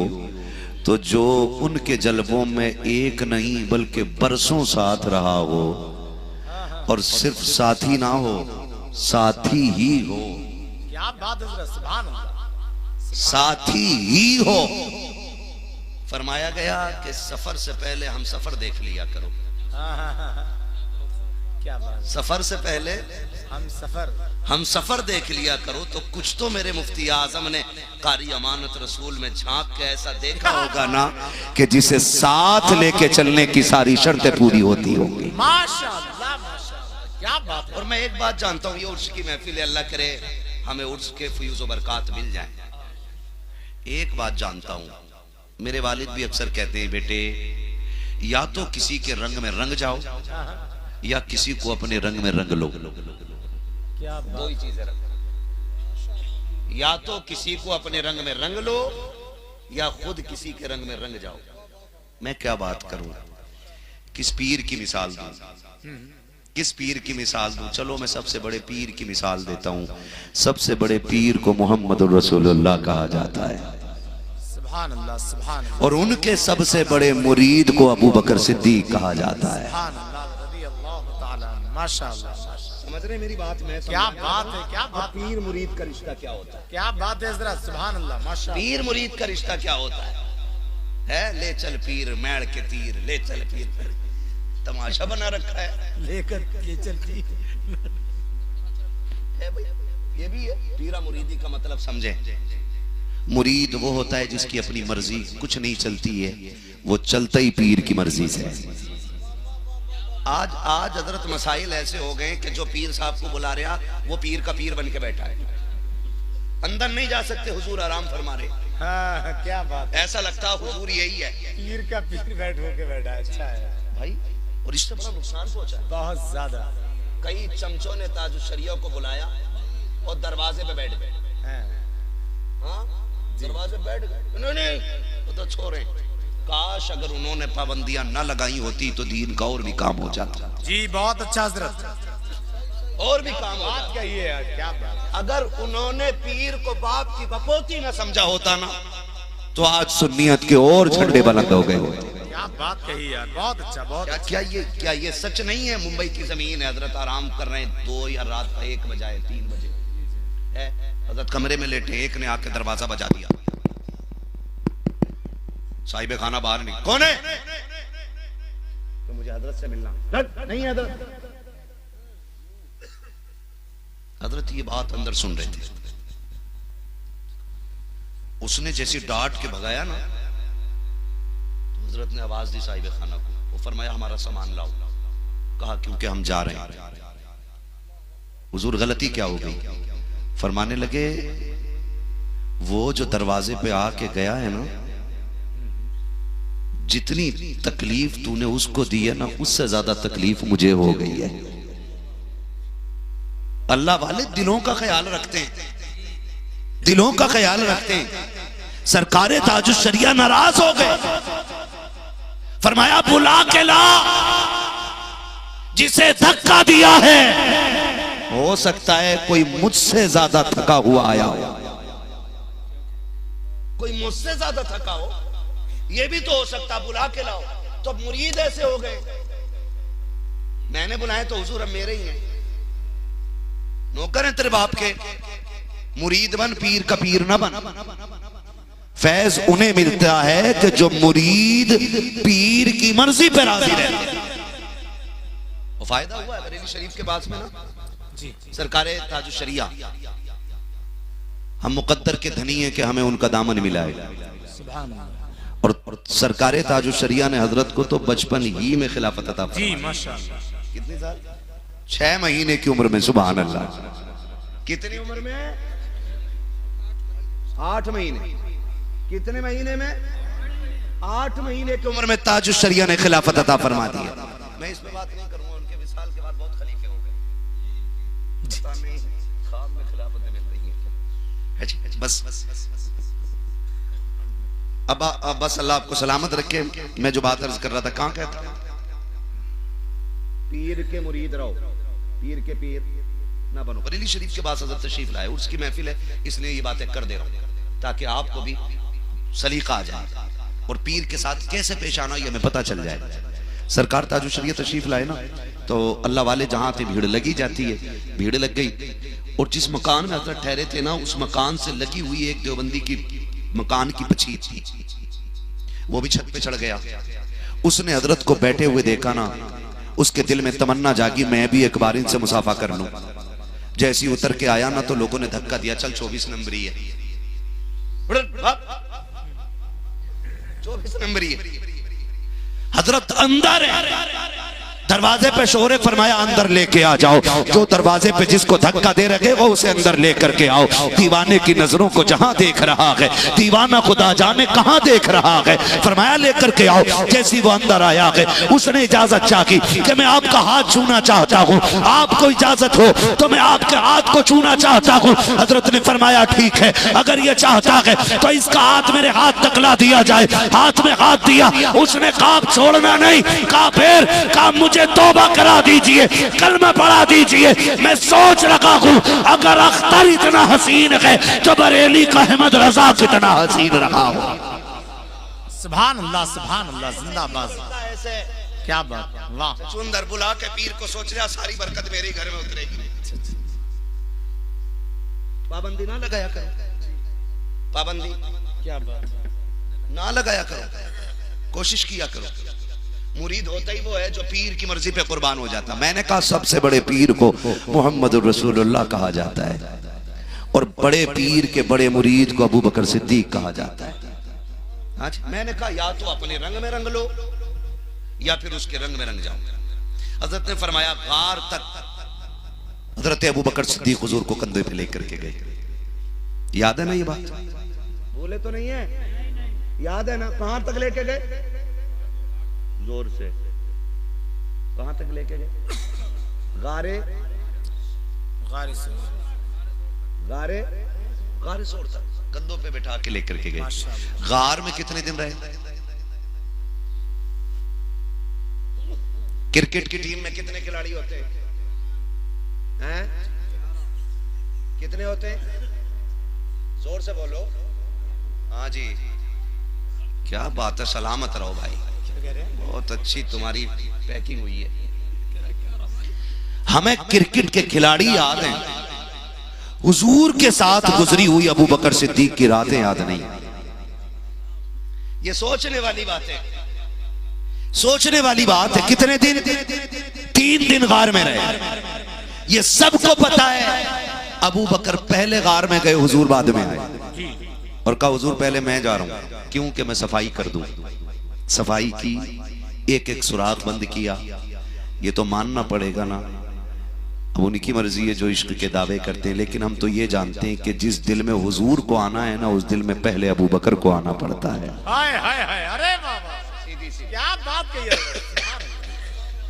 तो जो उनके जलवों में एक नहीं बल्कि बरसों साथ रहा हो, और सिर्फ साथी ना हो साथी ही हो, क्या बात है, सुभान अल्लाह, साथी ही हो। फरमाया गया कि सफर से पहले हम सफर देख लिया करो। क्या बात, सफर से पहले हम सफर देख लिया करो। तो कुछ तो मेरे मुफ्ती आजम ने कारी अमानत रसूल में झांक के ऐसा देखा होगा ना कि जिसे साथ लेके चलने की सारी शर्तें पूरी होती होंगी। माशाअल्लाह, माशाअल्लाह, क्या बात है। और मैं एक बात जानता हूँ, ये उर्स की महफिल है, अल्लाह करे हमें उर्स के फयूज़ व बरकात मिल जाए। एक बात जानता हूँ, मेरे वालिद भी अक्सर कहते हैं, बेटे या तो किसी के रंग में रंग जाओ या किसी को अपने रंग में रंग लो। दो ही चीजें रखो, या तो किसी को अपने रंग में रंग लो या खुद किसी के रंग में रंग जाओ। मैं क्या बात करूं, किस पीर की मिसाल दूं, किस पीर की मिसाल दूं? चलो मैं सबसे बड़े पीर की मिसाल देता हूं। सबसे बड़े पीर को मोहम्मद रसूलुल्लाह कहा जाता है, सुभान अल्लाह, सुभान अल्लाह, और उनके सबसे बड़े मुरीद को अबू बकर सिद्दीक कहा जाता है। सुभान अल्लाह, रज़ी अल्लाह ताला, माशाअल्लाह, समझ रहे मेरी बात? में क्या बात है, क्या बात, पीर मुरीद का रिश्ता क्या होता है? क्या बात है जरा, सुभान अल्लाह, माशाअल्लाह। पीर मुरीद का रिश्ता क्या होता है? ले चल पीर मैड़ के तीर, ले चल पीर, तमाशा बना रखा है, लेकर ये चलती ये भी है। पीरा मुरीदी का मतलब समझे, मुरीद वो होता है जिसकी अपनी मर्जी कुछ नहीं चलती है, वो चलता ही पीर की मर्जी से। आज हजरत मसाइल ऐसे हो गए कि जो पीर साहब को बुला रहा वो पीर का पीर बन के बैठा है, अंदर नहीं जा सकते, हुजूर आराम फरमा रहे। हाँ, क्या बात, ऐसा लगता है हुजूर यही है, पीर का पीर बैठ होके बैठा है। अच्छा है भाई, और इससे बड़ा नुकसान पहुंचा है। बहुत ज्यादा। कई चमचों ने ताजुशरिया को बुलाया और दरवाजे पे बैठ गए। हाँ, दरवाजे पे बैठ गए, नहीं वो तो छोड़े। काश अगर उन्होंने पाबंदियां न लगाई होती तो दीन का और भी काम हो जाता। जी बहुत अच्छा हजरत, और भी काम हो जाता। ये यार क्या बात। अगर उन्होंने पीर को बाप की बपोती न समझा होता ना, तो आज सुन्नियत के और झंडे बुलंद हो गए होते। क्या बात कही यार, बहुत अच्छा, बहुत क्या क्या ये सच नहीं है? मुंबई की जमीन है, हजरत आराम कर रहे हैं 2 या रात का 1 बजा है 3 बजे है, हजरत कमरे में लेटे, एक ने आके दरवाजा बजा दिया, साहिब खाना बाहर नहीं, कौन है? तो मुझे हजरत से मिलना नहीं है हजरत। हजरत ये बात अंदर सुन रहे थे, उसने जैसे डांट के भगाया ना, तो हजरत ने आवाज दी साहिब खाना को, वो फरमाया हमारा सामान लाओ। कहा क्योंकि हम जा रहे हैं। हुजूर गलती क्या हो गई? फरमाने लगे वो जो दरवाजे पे आके गया है ना, जितनी तकलीफ तूने उसको दी है ना, उससे ज्यादा तकलीफ मुझे हो गई है। अल्लाह वाले दिलों का ख्याल रखते हैं, दिलों का ख्याल रखते हैं। सरकारे ताजुश शरिया नाराज हो गए, फरमाया बुला के ला जिसे धक्का दिया है, हो सकता है कोई मुझसे ज्यादा थका हुआ आया हो, कोई मुझसे ज्यादा थका हो, ये भी तो हो सकता, बुला के लाओ। तो मुरीद ऐसे हो गए, मैंने बुलाए तो हुजूर अब मेरे ही हैं, नौकर हैं तेरे बाप के, मुरीद बन पीर का पीर ना बन। फैज उन्हें मिलता है कि जो मुरीद पीर की मर्जी पर राजी रहता है। वो फायदा हुआ है बरेली शरीफ के पास में ना जी, सरकारे ताजुश शरिया, हम मुकद्दर के धनी हैं कि हमें उनका दामन मिला है। सुभान अल्लाह। और सरकारे ताजुश शरिया ने हजरत को तो बचपन ही में खिलाफत अता जी फरमाई। माशाअल्लाह। कितने साल? 6 महीने की उम्र में। सुभान अल्लाह। कितनी उम्र में? 8 महीने। कितने महीने में? 8 महीने की उम्र में ताजुश शरिया ने खिलाफत अता फरमा दी है। मैं इस पे बात नहीं करूंगा, उनके विसाल के बाद बहुत खलीफे हो गए, पता नहीं ख्वाब में खिलाफतें मिल रही हैं। बस अब बस अल्लाह आपको सलामत रखे। मैं जो बात अर्ज कर रहा था, कहां कहता? पीर के मुरीद रहो, पीर के पीर ना बनो। बरेली शरीफ के पास हजरत तशरीफ लाए, उसकी महफिल है, इसलिए ये बातें कर दे रहा हूं ताकि आपको भी सलीका आ जाए और पीर के साथ कैसे पेश आना ये हमें पता चल जाए। सरकार ताजुश शरीयत तशरीफ लाए ना, तो अल्लाह वाले जहां थे भीड़ लगी जाती है, भीड़ लग गई, और जिस मकान में हजरत ठहरे थे ना, उस मकान से लगी हुई एक देवबंदी की मकान की पछीत थी, वो भी छत पे चढ़ गया। उसने हजरत को बैठे हुए देखा ना, उसके दिल में तमन्ना जागी मैं भी एक बार इनसे मुसाफा कर लूं। जैसे ही उतर के आया ना, तो लोगों ने धक्का दिया, चल 24 नंबरी है, 24 नंबरी है। हजरत अंदर है, दरवाजे पे शोर फरमाया अंदर लेके आ जाओ, जो दरवाजे पे जिसको धक्का दे रखे वो उसे अंदर लेकर के आओ। दीवाने की नजरों को जहां देख रहा है, दीवाना खुदा जाने कहां देख रहा है, फरमाया लेकर के आओ। जैसी वो अंदर आया है, उसने इजाजत चाही कि मैं आपका हाथ छूना चाहता हूँ, आपको इजाजत हो तो मैं आपके हाथ को छूना चाहता हूँ। हजरत ने फरमाया ठीक है, अगर ये चाहता है तो इसका हाथ मेरे हाथ तक ला दिया जाए। हाथ में हाथ दिया, उसने कहा छोड़ना नहीं, कहा फिर, कहा मुझे तौबा करा दीजिए, कलमा पढ़ा दीजिए। मैं सोच रखा हूं अगर अख्तर इतना हसीन है तो बरेली का अहमद रजा कितना हसीन रहा हो। सुभान अल्लाह, सुभान अल्लाह, जिंदाबाद। ऐसे क्या बात, वाह। सुंदर बुला के पीर को सोच रहा सारी बरकत मेरे घर में उतरेगी। पाबंदी ना लगाया करो, पाबंदी क्या बात, ना लगाया करो, कोशिश किया करो। मुरीद होता ही वो है जो पीर की मर्जी पे कुर्बान हो जाता। मैंने कहा सबसे बड़े पीर को मोहम्मद रसूलुल्लाह कहा जाता है, और बड़े पीर के बड़े मुरीद को अबू बकर सिद्दीक कहा जाता है। आज मैंने कहा या तो अपने रंग में रंग लो या फिर उसके रंग में रंग जाओ। हजरत ने फरमाया गार तक हजरत अबू बकर सिद्दीक हुजूर को कंधे पे लेकर के गए। याद है ना ये बात? बोले तो नहीं है, याद है ना? कहां तक लेके गए? जोर से, कहां तक लेके गए? गारे गारी से गारे गारे सोर तक कंधों पे बैठा के लेकर के गए। गार में कितने दिन रहे? क्रिकेट की टीम में कितने खिलाड़ी होते हैं? कितने होते हैं? जोर से बोलो। हाँ जी, क्या बात है, सलामत रहो भाई। कह रहे हैं? बहुत अच्छी तुम्हारी पैकिंग हुई है। हमें क्रिकेट के खिलाड़ी याद हैं, हुजूर के साथ गुजरी हुई अबू बकर सिद्दीक की रातें याद नहीं। ये सोचने वाली बात है, सोचने वाली बात है। कितने दिन? 3 दिन गार में रहे। ये सबको पता है। अबू बकर पहले गार में गए, हुजूर बाद में आए और कहा हुजूर पहले मैं जा रहा हूं, क्योंकि मैं सफाई कर दूं। सफाई की, एक एक सुराख बंद किया। ये तो मानना पड़ेगा ना, अब उनकी मर्जी है जो इश्क के दावे करते हैं, लेकिन हम तो ये जानते हैं कि जिस दिल में हुजूर को आना है ना, उस दिल में पहले अबू बकर को आना पड़ता है। हाय हाय हाय, अरे बाबा क्या बात कही है,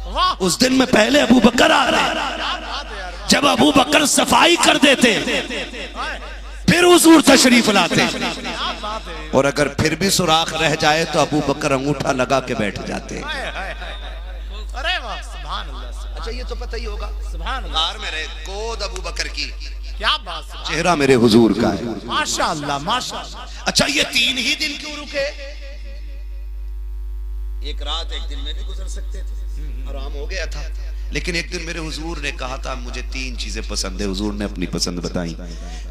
वाह उस दिन में पहले अबू बकर आ रहे हैं। क्या बात है यार, जब अबू बकर सफाई कर देते हाय फिर हुजूर तशरीफ लाते, क्या बात है, और अगर फिर भी सुराख रह जाए तो अबू बकर अंगूठा लगा के बैठ जाते। हाय हाय हाय, अरे वाह सुभान अल्लाह, अच्छा ये तो पता ही होगा, सुभान अल्लाह, कार में रहे गोद अबू बकर की, क्या बात, सुभान, चेहरा मेरे हुजूर का है। माशाअल्लाह माशाअल्लाह। अच्छा ये 3 ही दिन क्यों रुके? एक रात एक दिन में भी गुजर सकते थे, आराम हो गया था। लेकिन एक दिन मेरे हुजूर ने कहा था मुझे 3 चीजें पसंद है। हुजूर ने अपनी पसंद बताई,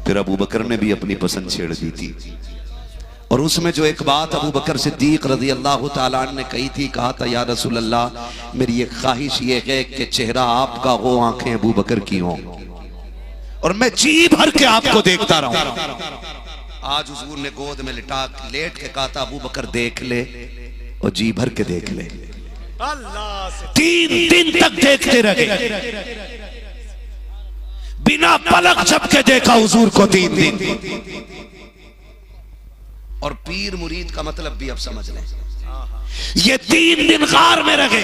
फिर अबू बकर ने भी अपनी पसंद छेड़ दी थी। और उसमें जो एक बात अबू बकर सिद्दीक रज़ी अल्लाह ताला अन्हु ने कही थी, कहा था या रसूल अल्लाह मेरी एक ख्वाहिश ये है कि चेहरा आपका हो, आंखें अबू बकर की हों, और मैं जी भर के आपको देखता रहूं। आज हुजूर ने गोद में लेट के कहा था अबू बकर देख ले, और जी भर के देख ले। अल्लाह से 3 दिन तक देखते रहे, बिना पलक झपके देखा हुजूर को 3 दिन। और पीर मुरीद का मतलब भी अब समझ लें। ये 3 दिन गार में रहे,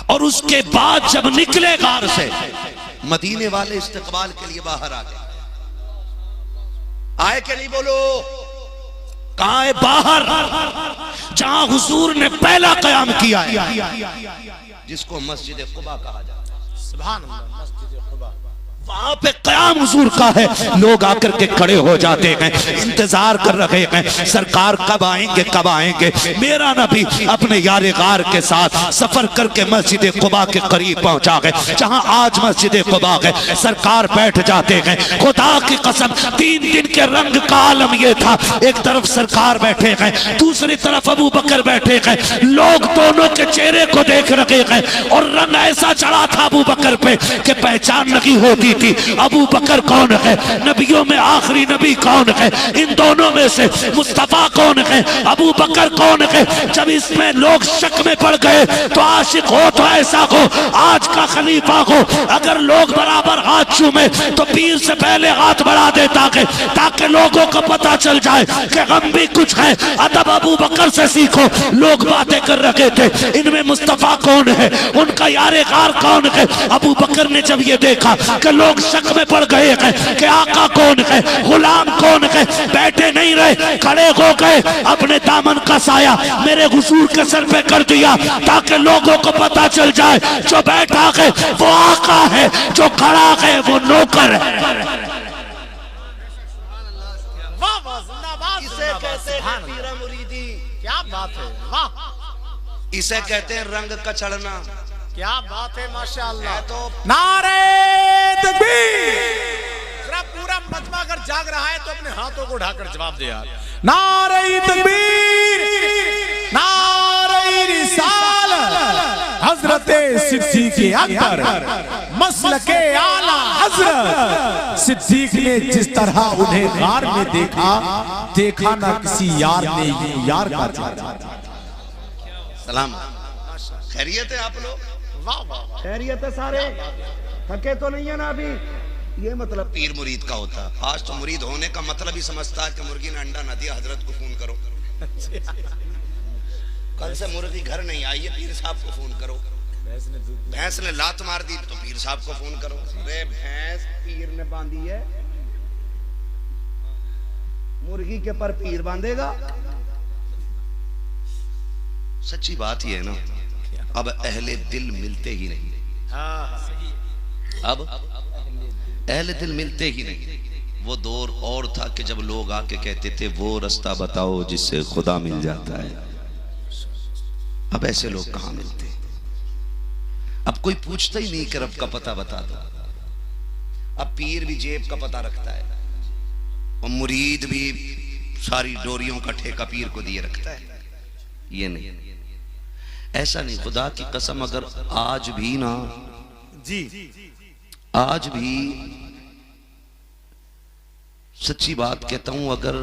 और उसके बाद जब निकले गार से, मदीने वाले इस्तकबाल के लिए बाहर आ गए। आए कि नहीं बोलो? कहां है? बाहर, जहां हुजूर ने पहला कयाम किया है, जिसको मस्जिद कुबा कहा जाता है। सुभान अल्लाह, मस्जिद खुदा, वहां पे कयाम हुजूर का है। लोग आकर के खड़े हो जाते हैं, इंतजार कर रहे हैं सरकार कब आएंगे कब आएंगे। मेरा नबी अपने यारे गार के साथ सफर करके मस्जिद कुबा के करीब पहुंचा गए, जहां आज मस्जिद कुबा है। सरकार बैठ जाते हैं। खुदा की कसम 3 दिन के रंग का आलम ये था, एक तरफ सरकार बैठे हैं, दूसरी तरफ अबू बकर बैठे हैं। लोग दोनों के चेहरे को देख रहे हैं, और रंग ऐसा चढ़ा था अबू बकर पे कि पहचान नहीं होती थी अबू बकर कौन है, नबियों में आखिरी नबी कौन है, इन दोनों में से मुस्तफा कौन है, अबू बकर कौन है। जब इसमें लोग शक में पड़ गए तो आशिक हो तो ऐसा हो, आज का खलीफा हो, अगर लोग बराबर हाथ चूमे तो पीर से पहले हाथ बढ़ा देता है, ताकि लोगों को पता चल जाए कि हम भी कुछ है। अदब अबू बकर से सीखो। लोग बातें कर रहे थे इनमें मुस्तफा कौन है, उनका यारे गार कौन है। अबू बकर ने जब ये देखा कि लोग शक में पड़ गए हैं कि आका कौन है, गुलाम कौन है, बैठे नहीं रहे, खड़े हो गए, अपने दामन का साया मेरे हुजूर के सर पे कर दिया, ताकि लोगों को पता चल जाए जो बैठा है वो आका है, जो खड़ा है वो नौकर है। वाह वाह, जिंदाबाद, इसे जिंदाबाद, कहते हैं सुभान पीरा मुरीदी, क्या बात है, वाह इसे कहते हैं रंग का चढ़ना। क्या बात है, माशाअल्लाह। है तो नारे तकबीर। जरा पूरा मजमा अगर जाग रहा है तो अपने हाथों को उठाकर जवाब दे यार। नारे तकबीर, नारे रिसालत, हजरत सिद्दीक अकबर, मसलके आला हजरत। सिद्दीक ने जिस तरह उन्हें गार में देखा, देखा ना किसी यार ने ये यार का चेहरा। सलाम, खैरियत है आप लोग? वाह वाह, खैरियत है सारे? थके तो नहीं है ना अभी? ये मतलब पीर मुरीद का होता है। आज तो मुरीद होने का मतलब ही समझता है कि मुर्गी ने अंडा न दिया, हजरत को फोन करो। कल से मुर्गी घर नहीं आई है, पीर साहब को फोन करो। भैंस ने लात मार दी तो पीर साहब को फोन करो। अरे भैंस पीर ने बांधी है, मुर्गी के पर पीर बांधेगा? सच्ची बात ही है ना। अब अहले दिल मिलते ही नहीं, अब अहले दिल मिलते ही नहीं। वो दौर और था कि जब लोग आके कहते थे वो रास्ता बताओ जिससे खुदा मिल जाता है। अब ऐसे लोग कहां मिलते? अब कोई पूछता ही नहीं कि रब का पता बता दो। अब पीर भी जेब का पता रखता है और मुरीद भी सारी डोरियों का ठेका पीर को दिए रखता है। ये नहीं, ऐसा नहीं। खुदा की कसम, अगर आज भी ना, जी आज भी सच्ची बात कहता हूं, अगर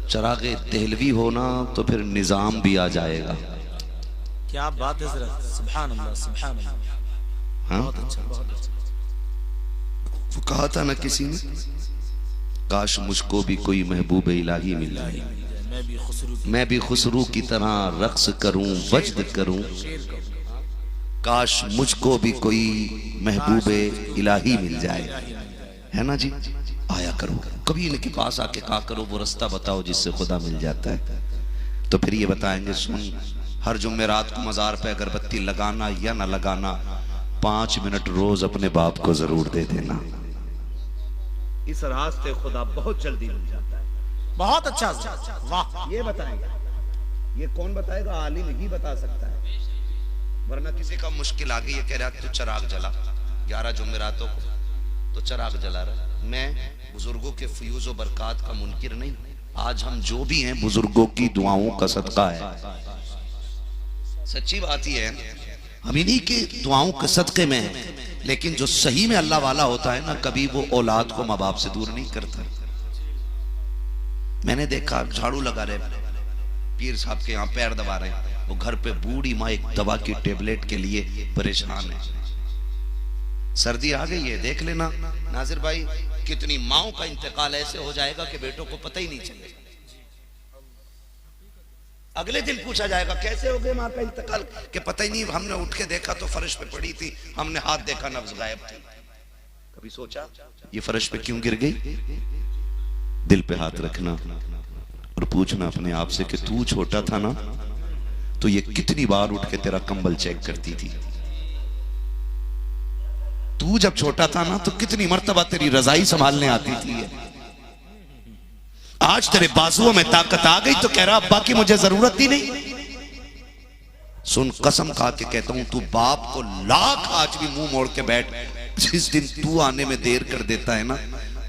चरागे देहलवी हो ना तो फिर निजाम भी आ जाएगा। क्या बात है जरा, सुभान अल्लाह सुभान अल्लाह। हाँ? बहुत अच्छा, बहुत अच्छा। वो कहा था ना किसी ने, काश मुझको भी कोई महबूब इलाही मिल जाए, मैं भी खुसरू की तरह रक्स करूं, वजद करूं। काश मुझको भी कोई महबूब इलाही मिल जाए, है ना जी? आया करो कभी इनके पास, आके कहा करो वो रास्ता बताओ जिससे खुदा मिल जाता है। तो फिर ये बताएंगे, सुन, हर जुम्मेरात को मजार पे अगरबत्ती लगाना या ना लगाना, 5 मिनट रोज अपने बाप को जरूर दे देना। इस रास्ते खुदा बहुत जल्दी मिल जाता है। बहुत अच्छा, वाह। ये बताएंगे, ये कौन बताएगा? आलिम ही बता सकता है। वरना किसी का मुश्किल आ गई, ये कह रहा तू चराग जला 11 जुम्मेरातों को, तो चराग जला रहा। मैं बुजुर्गों के फ्यूज और बरकत का मुनकिर नहीं। आज हम जो भी हैं बुजुर्गों की दुआओं का सदका है। सच्ची बात ही है, हम इन्हीं की दुआओं के सदके में है। लेकिन जो सही में अल्लाह वाला होता है ना, कभी वो औलाद को माँ बाप से दूर नहीं करता। मैंने देखा झाड़ू लगा रहे पीर साहब के यहाँ, पैर दबा रहे, वो घर पे बूढ़ी माँ एक दवा की टेबलेट के लिए परेशान है। सर्दी आ गई है, देख लेना नाजिर भाई, कितनी माओं का इंतकाल ऐसे हो जाएगा कि बेटों को पता ही नहीं चलेगा। अगले दिन पूछा जाएगा कैसे हो गए मां का इंतकाल, कि पता ही नहीं, हमने उठ के देखा तो फर्श पे पड़ी थी, हमने हाथ देखा नब्ज गायब थी। कभी सोचा ये फर्श पे क्यों गिर गई? दिल पे हाथ रखना और पूछना अपने आप से कि तू छोटा था ना तो ये कितनी बार उठ के तेरा कंबल चेक करती थी। तू जब छोटा था ना तो कितनी मर्तबा तेरी रजाई संभालने आती थी। आज तेरे बाजुओं में ताकत आ गई तो कह रहा अब्बा की मुझे जरूरत ही नहीं। सुन, कसम खा के कहता हूं, तू बाप को लाख आज भी मुंह मोड़ के बैठ, जिस दिन तू आने में देर कर देता है ना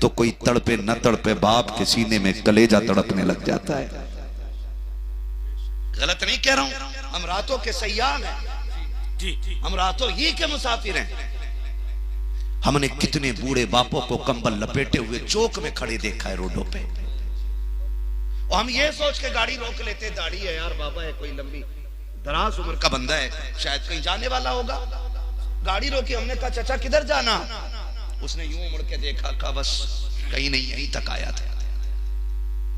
तो कोई तड़पे न तड़पे बाप के सीने में कलेजा तड़पने लग जाता है। गलत नहीं कह रहा हूं, हम रातों के सयाह हैं, हम रातों ही के मुसाफिर हैं। हमने कितने बूढ़े बापों को कंबल लपेटे हुए चौक में खड़े देखा है रोडों पे, और हम ये सोच के गाड़ी रोक लेते, दाढ़ी है यार, बाबा है, कोई लंबी दराज उम्र का बंदा है, शायद कहीं जाने वाला होगा। गाड़ी रोकी, हमने कहा चाचा किधर जाना? उसने यूं मुड़ के देखा, कहा बस कहीं नहीं, यहीं तक आया था।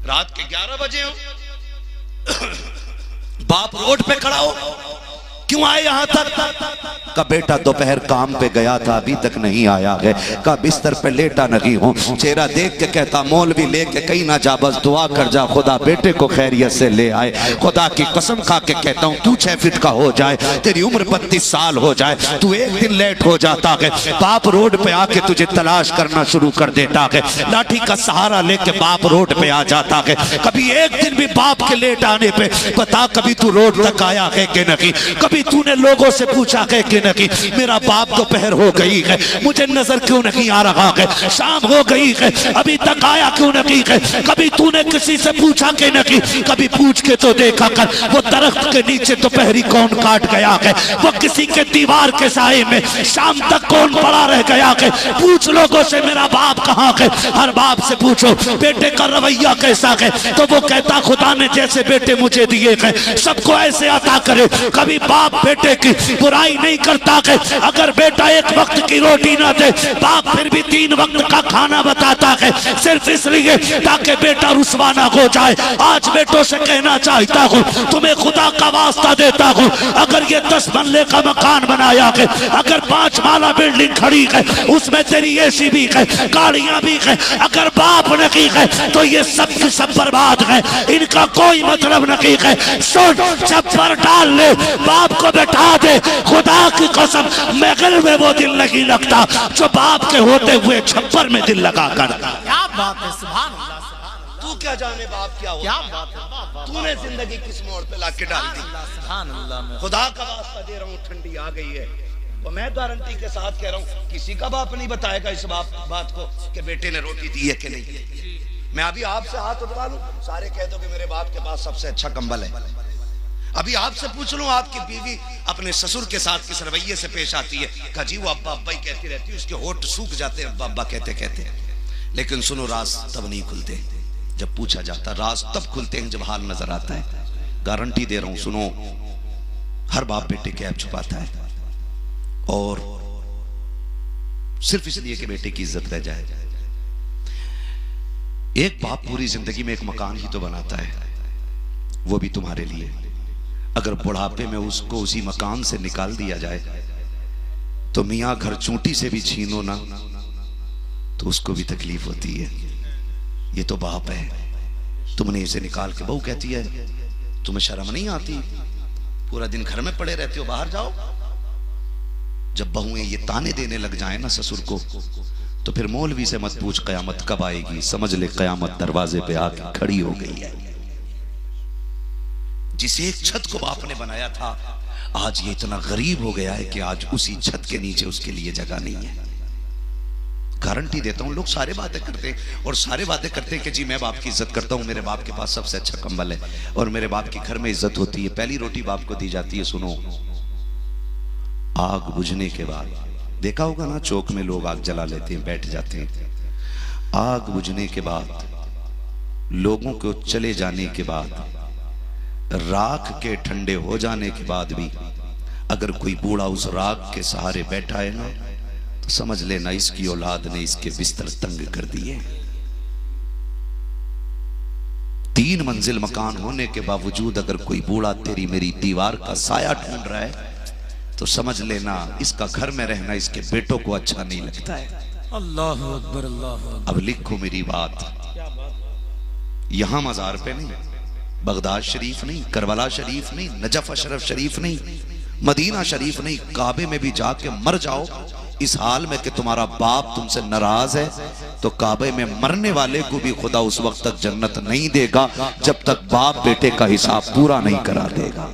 रात के 11 बजे हो, बाप रोड पे खड़ा हो, क्यों आए यहां तक? का बेटा दोपहर काम पे गया था, अभी तक नहीं आया है। का बिस्तर पे लेटा नहीं हूं, चेहरा देख के कहता मौलवी लेके कहीं ना जा, बस दुआ कर जा खुदा बेटे को खैरियत से ले आए। खुदा की कसम खा के कहता हूं, तू 6 फीट का हो जाए, तेरी उम्र 32 साल हो जाए, तू एक दिन लेट हो जाता है, बाप रोड पे आके तुझे तलाश करना शुरू कर देता है। लाठी का सहारा लेके बाप रोड पे आ जाता है। कभी एक दिन भी बाप के लेट आने पे बता, कभी तू रोड तक आया है कि नहीं? कभी तूने लोगों से पूछा है कि नहीं मेरा बाप दोपहर हो गई है, मुझे नजर क्यों नहीं आ रहा है, शाम हो गई है, अभी तक आया क्यों नहीं है? कभी तूने किसी से पूछा कि नहीं? कभी पूछ के तो देखा कर, वो दरख्त के नीचे दोपहरी कौन काट गया है, वो किसी के दीवार के साए में शाम तक कौन पड़ा रह गया है? पूछ लोगों से मेरा बाप कहाँ है। हर बाप से पूछो बेटे का रवैया कैसा है, तो वो कहता खुदा ने जैसे बेटे मुझे दिए हैं सबको ऐसे अता करे। कभी बाप बेटे की बुराई नहीं करता है। अगर बेटा एक वक्त की रोटी ना दे, बाप फिर भी 3 वक्त का खाना बताता है, सिर्फ इसलिए ताकि बेटा रुसवा ना हो जाए। आज बेटों से कहना चाहता हूँ, तुम्हें खुदा का वास्ता देता हूँ, अगर ये 10 मरले का मकान बनाया है, अगर 5 माला बिल्डिंग खड़ी है, उसमें तेरी एसी भी है, गाड़ियां भी है, अगर बाप नहीं है तो ये सब की सब बर्बाद है, इनका कोई मतलब नहीं है। सुन, चप्पर डाल ले, बाप को बैठा दे, खुदा की कसम महल में वो दिल नहीं लगता जो बाप के होते हुए छप्पर में दिल लगा कर। क्या बात है, सुभान अल्लाह। तू क्या जाने बाप क्या क्या होता बात है, वाह, वाह, तूने जिंदगी किस मोड़ पे लाके डाल दी। सुभान अल्लाह में खुदा का वास्ता दे रहा हूँ, ठंडी आ गई है तो मैं गारंटी के साथ कह रहा हूँ किसी का बाप नहीं बताएगा इस बात को कि बेटे ने रोटी दी है कि नहीं। मैं अभी आपसे हाथ उठवा लूं, सारे कह दो कि मेरे बाप के पास सबसे अच्छा कंबल है। अभी आपसे पूछ लूं आपकी बीवी अपने ससुर के साथ किस रवैये से पेश आती है, कहा जी वो अब्बा अब्बा ही कहती रहती है, उसके होठ सूख जाते हैं अब्बा अब्बा कहते कहते। लेकिन सुनो, राज तब नहीं खुलते जब पूछा जाता, राज तब खुलते हैं जब हाल नजर आता है। गारंटी दे रहा हूं, सुनो, हर बाप बेटे के ऐब छुपाता है और सिर्फ इसलिए कि बेटे की इज्जत रह जाए। एक बाप पूरी जिंदगी में एक मकान ही तो बनाता है, वो भी तुम्हारे लिए। अगर बुढ़ापे में उसको उसी मकान से निकाल दिया जाए तो मियां घर चूंटी से भी छीनो ना तो उसको भी तकलीफ होती है। ये तो बाप है, तुमने इसे निकाल के, बहू कहती है तुम्हें शर्म नहीं आती, पूरा दिन घर में पड़े रहते हो, बाहर जाओ। जब बहुएं ये ताने देने लग जाए ना ससुर को, तो फिर मौलवी से मत पूछ कयामत कब आएगी, समझ ले कयामत दरवाजे पे आके खड़ी हो गई है। जिस एक छत को बाप ने बनाया था, आज ये इतना गरीब हो गया है कि आज उसी छत के नीचे उसके लिए जगह नहीं है। गारंटी देता हूं, लोग सारे बातें करते हैं और सारे बातें करते हैं कि जी मैं बाप की इज्जत करता हूं, मेरे बाप के पास सबसे अच्छा कंबल है और मेरे बाप के घर में इज्जत होती है, पहली रोटी बाप को दी जाती है। सुनो, आग बुझने के बाद, देखा होगा ना चौक में लोग आग जला लेते हैं, बैठ जाते हैं। आग बुझने के बाद, लोगों को चले जाने के बाद, राख के ठंडे हो जाने के बाद भी अगर कोई बूढ़ा उस राख के सहारे बैठा है ना, तो समझ लेना इसकी औलाद ने इसके बिस्तर तंग कर दिए। 3 मंजिल मकान होने के बावजूद अगर कोई बूढ़ा तेरी मेरी दीवार का साया ढूंढ रहा है तो समझ लेना इसका घर में रहना इसके बेटों को अच्छा नहीं लगता है। अल्लाह अकबर, अल्लाह। अब लिखो मेरी बात, यहां मजार पे नहीं, बगदाद शरीफ नहीं, करबला शरीफ नहीं, नजफ अशरफ शरीफ नहीं, मदीना शरीफ नहीं, काबे में भी जाके मर जाओ इस हाल में कि तुम्हारा बाप तुमसे नाराज है, तो काबे में मरने वाले को भी खुदा उस वक्त तक जन्नत नहीं देगा जब तक बाप बेटे का हिसाब पूरा नहीं करा देगा।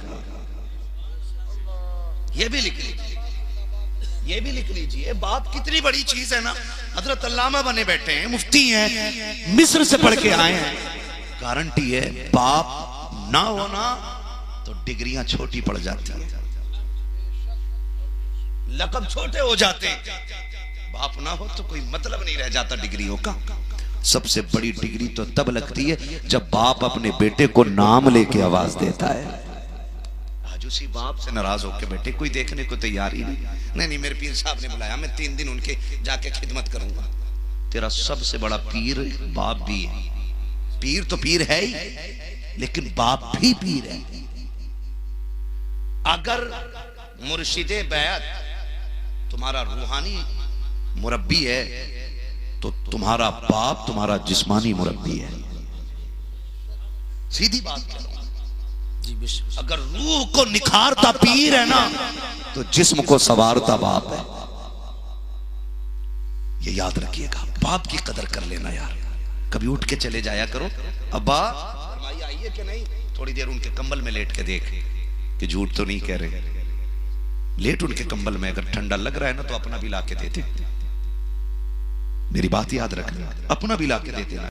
ये भी लिख लीजिए, ये भी लिख लीजिए। बाप कितनी बड़ी चीज है ना। हजरत अल्लामा बने बैठे हैं, मुफ्ती हैं, मिस्र से पढ़ के आए हैं। गारंटी है बाप ना होना तो डिग्रियां छोटी पड़ जाती हैं, लकब छोटे हो जाते हैं। बाप ना हो तो कोई मतलब नहीं रह जाता डिग्रियों का। सबसे बड़ी डिग्री तो तब लगती है जब बाप अपने बेटे को नाम लेके आवाज देता है। आज उसी बाप से नाराज होकर बेटे कोई देखने को तैयार ही नहीं। नहीं, मेरे पीर साहब ने बुलाया, मैं 3 दिन उनके जाके खिदमत करूंगा। तेरा सबसे बड़ा पीर बाप भी है। पीर तो पीर है ही, लेकिन बाप भी पीर है। अगर मुर्शिदे बैत तुम्हारा रूहानी मुरब्बी है तो तुम्हारा बाप तुम्हारा जिस्मानी मुरब्बी है। सीधी बात कह रहा हूं। अगर रूह को निखारता पीर है ना तो जिस्म को संवारता बाप है। ये याद रखिएगा, बाप की कदर कर लेना यार। कभी उठ के चले जाया करो, अब्बा फरमाइए आइए कि नहीं, थोड़ी देर उनके कंबल में लेट के देख कि झूठ तो नहीं कह रहे। लेट उनके कंबल में, अगर ठंडा लग रहा है ना तो अपना भी ला के देते। मेरी बात याद रखना, अपना भी ला के देते ना।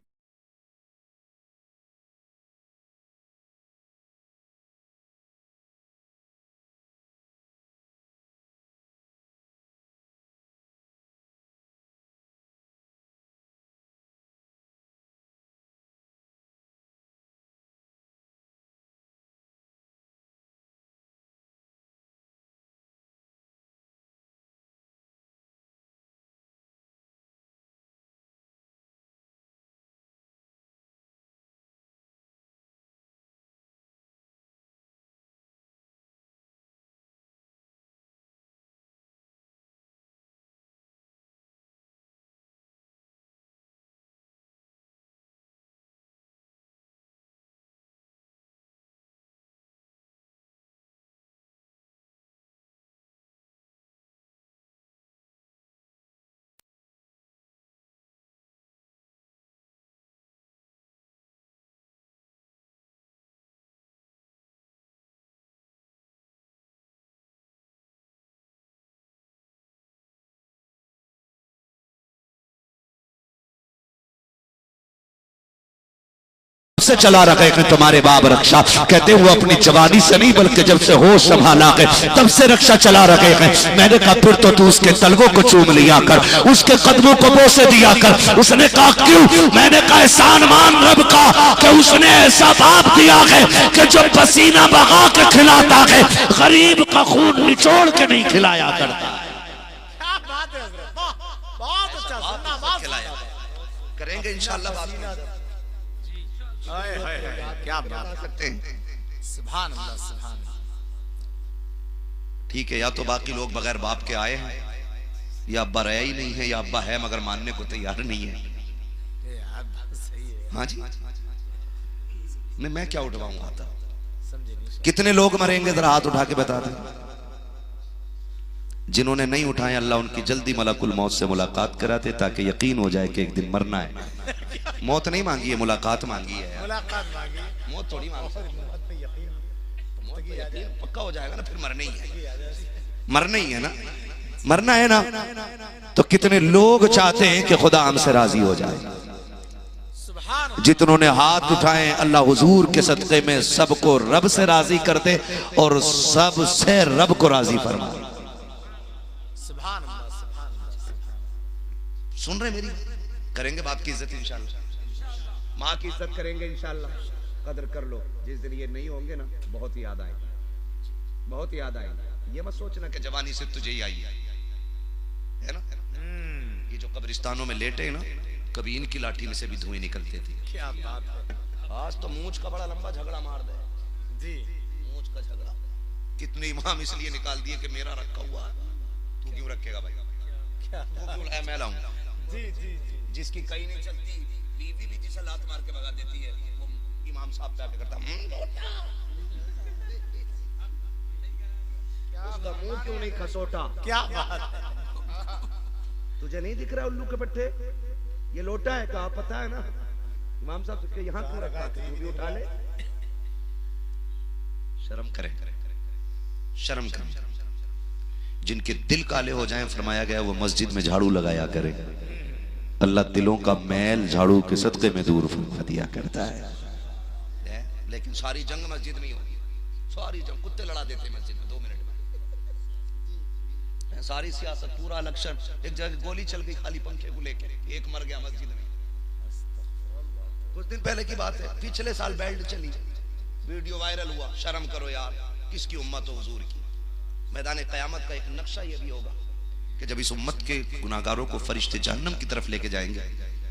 से चला रखे हैं तुम्हारे बाप रक्षा। कहते वो अपनी जवानी से नहीं बल्कि जब से होश संभाला है तब से रक्षा चला रखे हैं। मैंने कहा फिर तो तू उसके तलवों को चूम लिया कर, उसके कदमों को बोसे दिया कर। उसने कहा क्यों? मैंने कहा एहसान मान रब का कि उसने ऐसा बाप दिया है कि जो पसीना बहा के खिलाता है, गरीब का खून निचोड़ के नहीं खिलाया करता। क्या बात है हजरत, वाह, बहुत अच्छा, जिंदाबाद। खिलाया करेंगे इंशाअल्लाह। हाय हाय हाय, क्या बात सकते हैं। सुभान अल्लाह, सुभान अल्लाह। ठीक है, या तो बाकी लोग बगैर बाप के आए हैं, या अब्बा रहा ही नहीं है, या अब्बा है मगर मानने को तैयार नहीं है। ये यार बात सही है, हाँ जी, नहीं मैं क्या उठवाऊंगा था। समझे नहीं। कितने लोग मरेंगे जरा हाथ उठा के बता दें। जिन्होंने नहीं उठाए अल्लाह उनकी जल्दी मलकुल मौत से मुलाकात कराते ताकि यकीन हो जाए कि एक दिन मरना है। मौत नहीं मांगी है, मुलाकात मांगी है। मुलाकात मांगी, मौत थोड़ी मांगी, मोहब्बत पे यकीन, मौत पे यकीन पक्का हो जाएगा ना, फिर मरना ही है। मरना ही है ना, मरना है ना। तो कितने लोग चाहते हैं कि खुदा हमसे राजी हो जाए। सुभान जितनों ने हाथ उठाए अल्लाह हुजूर के सदक़े में सबको रब से राजी कर दे और सब से रब को राजी फरमा। सुभान अल्लाह, सुभान अल्लाह। सुन रहे मेरी? करेंगे बाप की इज्जत इंशाल्लाह, माँ की इज्जत करेंगे इंशाल्लाह। कदर कर लो, जिस दिन ये नहीं होंगे ना बहुत याद आएगी, बहुत याद आएगी। ये मत सोचना कि जवानी से तुझे ही आई है ना। ये जो कब्रिस्तानों में लेटे हैं ना, कभी इनकी लाठी में से भी धुएं निकलते थे। क्या बात है। आज तो मूंछ का बड़ा लंबा झगड़ा मार दे जी, मूंछ का झगड़ा। कितने इमाम इसलिए निकाल दिए कि मेरा रखा हुआ है, तू क्यों रखेगा भाई? क्या तू क्यों लाया? मैं लाऊंगा। जी जी जी, जिसकी कहीं नहीं चलती, बीवी भी जिसे लात मार के भगा देती है, वो इमाम साहब पे आके करता उसका मुंह क्यों नहीं खसोटा? क्या बात है। तुझे नहीं दिख रहा उल्लू के पट्टे? ये लोटा है, कहा पता है ना? इमाम साहब तुझे यहाँ क्यों रखा? तू भी उठा ले। शर्म करें, शर्म करें। जिनके दिल काले हो जाएं, फरमाया गया वो मस्जिद में झाड़ू लगाया करे। अल्लाह दिलों का मैल झाड़ू के सदक़े में दूर फरमा दिया करता है। लेकिन सारी जंग मस्जिद में ही होगी, सारी जंग कुत्ते लड़ा देते मस्जिद में 2 मिनट में। सारी सियासत, पूरा इलेक्शन, एक जगह गोली चल गई खाली पंखे को लेके, एक मर गया मस्जिद में। कुछ दिन पहले की बात है, पिछले साल बेल्ट चली, वीडियो वायरल हुआ। शर्म करो यार, किसकी उम्मत हो हुजूर की। मैदान क़यामत का एक नक्शा ये भी होगा कि जब इस उम्मत के गुनाहगारों को फरिश्ते जहन्नम की तरफ लेके जाएंगे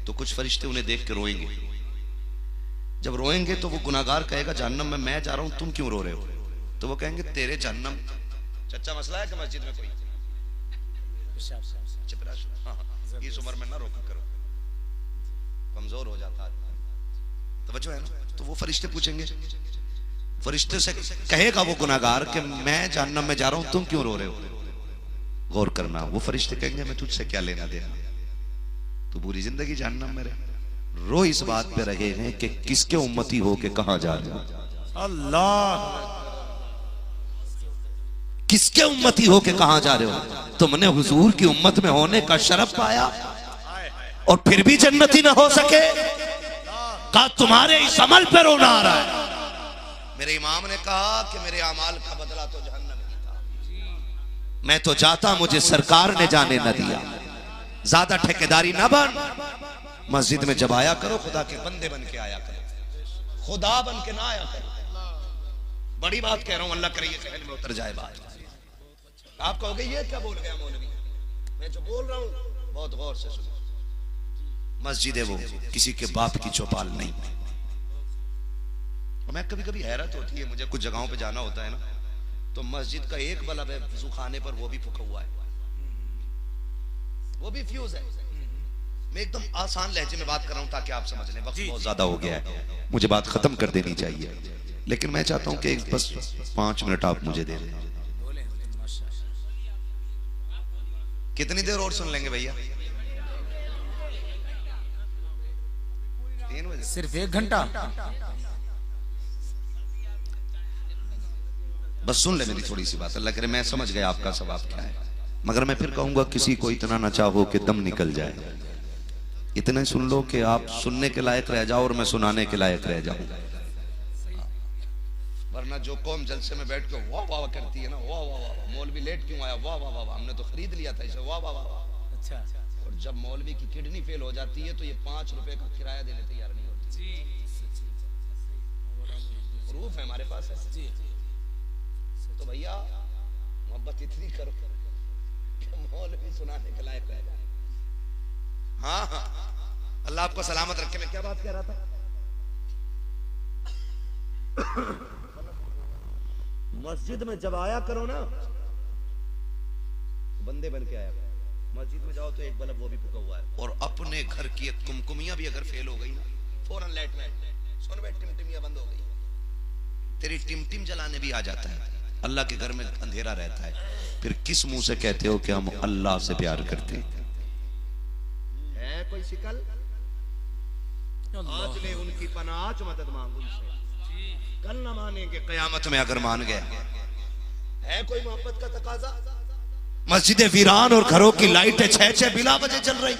तो कुछ फरिश्ते उन्हें देख के रोएंगे। जब रोएंगे तो वो गुनाहगार कहेगा जहन्नम में मैं जा रहा हूं, तुम क्यों रो रहे हो? तो वो कहेंगे तेरे जहन्नम। चच्चा मसला है कि मस्जिद में कोई इस उम्र में ना रोका करो, कमजोर हो जाता है। तो बच्चों है ना, तो वो फरिश्ते पूछेंगे, फरिश्ते से कहेगा वो गुनाहगार कि मैं जहन्नम में जा रहा हूं, तुम क्यों रो रहे हो? गौर करना, वो फरिश्ते कहेंगे मैं तुझसे क्या लेना देना, तू पूरी जिंदगी जहन्नम में रहे। रो इस बात पे रहे हैं कि किसके उम्मती हो के कहां जा रहे हो। अल्लाह, किसके उम्मती हो के कहां जा रहे हो? तुमने हुजूर की उम्मत में होने का शरफ पाया और फिर भी जन्नती ना हो सके? कहा तुम्हारे इस अमल पे रोना आ रहा है। मेरे इमाम ने कहा कि मेरे अमाल का बदला तो जहन्नम ही था। मैं तो जाता, मुझे सरकार ने जाने न दिया। ज्यादा ठेकेदारी ना बन, मस्जिद में जब आया करो खुदा के बंदे बन के आया करो, खुदा बन के ना आया करो। बड़ी बात कह रहा हूं, अल्लाह करे ये जहन में उतर जाए बात। आप कहोगे ये क्या बोल गया मौलवी? मैं जो बोल रहा हूं बहुत गौर से सुनो। मस्जिद है वो किसी के बाप की चौपाल नहीं। मैं कभी कभी हैरत होती है, मुझे कुछ जगहों पे जाना होता है ना, तो मस्जिद का एक बल्ब है वजू खाने पर, वो भी फूका हुआ है, वो भी फ्यूज है। मैं एकदम आसान लहजे में बात कर रहा हूं ताकि आप समझ लें। वक्त बहुत ज्यादा हो गया है, मुझे बात खत्म कर देनी चाहिए, लेकिन मैं चाहता हूं कि बस 5 मिनट आप मुझे दे दें। कितनी देर और सुन लेंगे भैया? 3 बजे? सिर्फ 1 घंटा? बस सुन ले मेरी थोड़ी सी बात, अल्लाह करे मैं समझ गया आपका सवाब क्या है, मगर मैं फिर कहूंगा किसी को इतना ना चाहो कि दम निकल जाए। इतने सुन लो कि आप सुनने के लायक रह जाओ और मैं सुनाने के लायक रह जाऊं। वरना जो कौम जलसे में बैठ के वाह वाह करती है ना, वाह वाह वाह, मौलवी लेट क्यों आया, वाह वाह वाह, हमने तो खरीद लिया था इसे, वाह वाह वाह। अच्छा और जब मौलवी की किडनी फेल हो जाती है तो ये 5 रुपए का किराया देने तैयार नहीं होती। प्रूफ है हमारे पास है जी। तो भैया मोहब्बत इतनी करो कि मौलवी सुनाने के लायक रह जाए। हाँ हाँ, अल्लाह आपको सलामत रखे। मैं क्या बात कह रहा था? मस्जिद में जब आया करो ना, बंदे बन के आया करो। मस्जिद में जाओ तो एक बल्ब वो भी फूका हुआ है, और अपने घर की एक कुमकुमिया भी अगर फेल हो गई ना, फौरन लाइट में सुन बे टिमटिमिया बंद हो गई, तेरी टिमटिम जलाने भी आ जाता है। अल्लाह के घर में अंधेरा रहता है, फिर किस मुंह से कहते हो कि हम अल्लाह से प्यार करते हैं? है कोई शिकल? आज ले उनकी पनाह मदद मांगो उनसे, कल न मानेंगे कयामत में अगर मान गया। है कोई मोहब्बत का तकाजा? मस्जिदें वीरान और घरों की लाइटें 6-6 बिला बजे चल रही,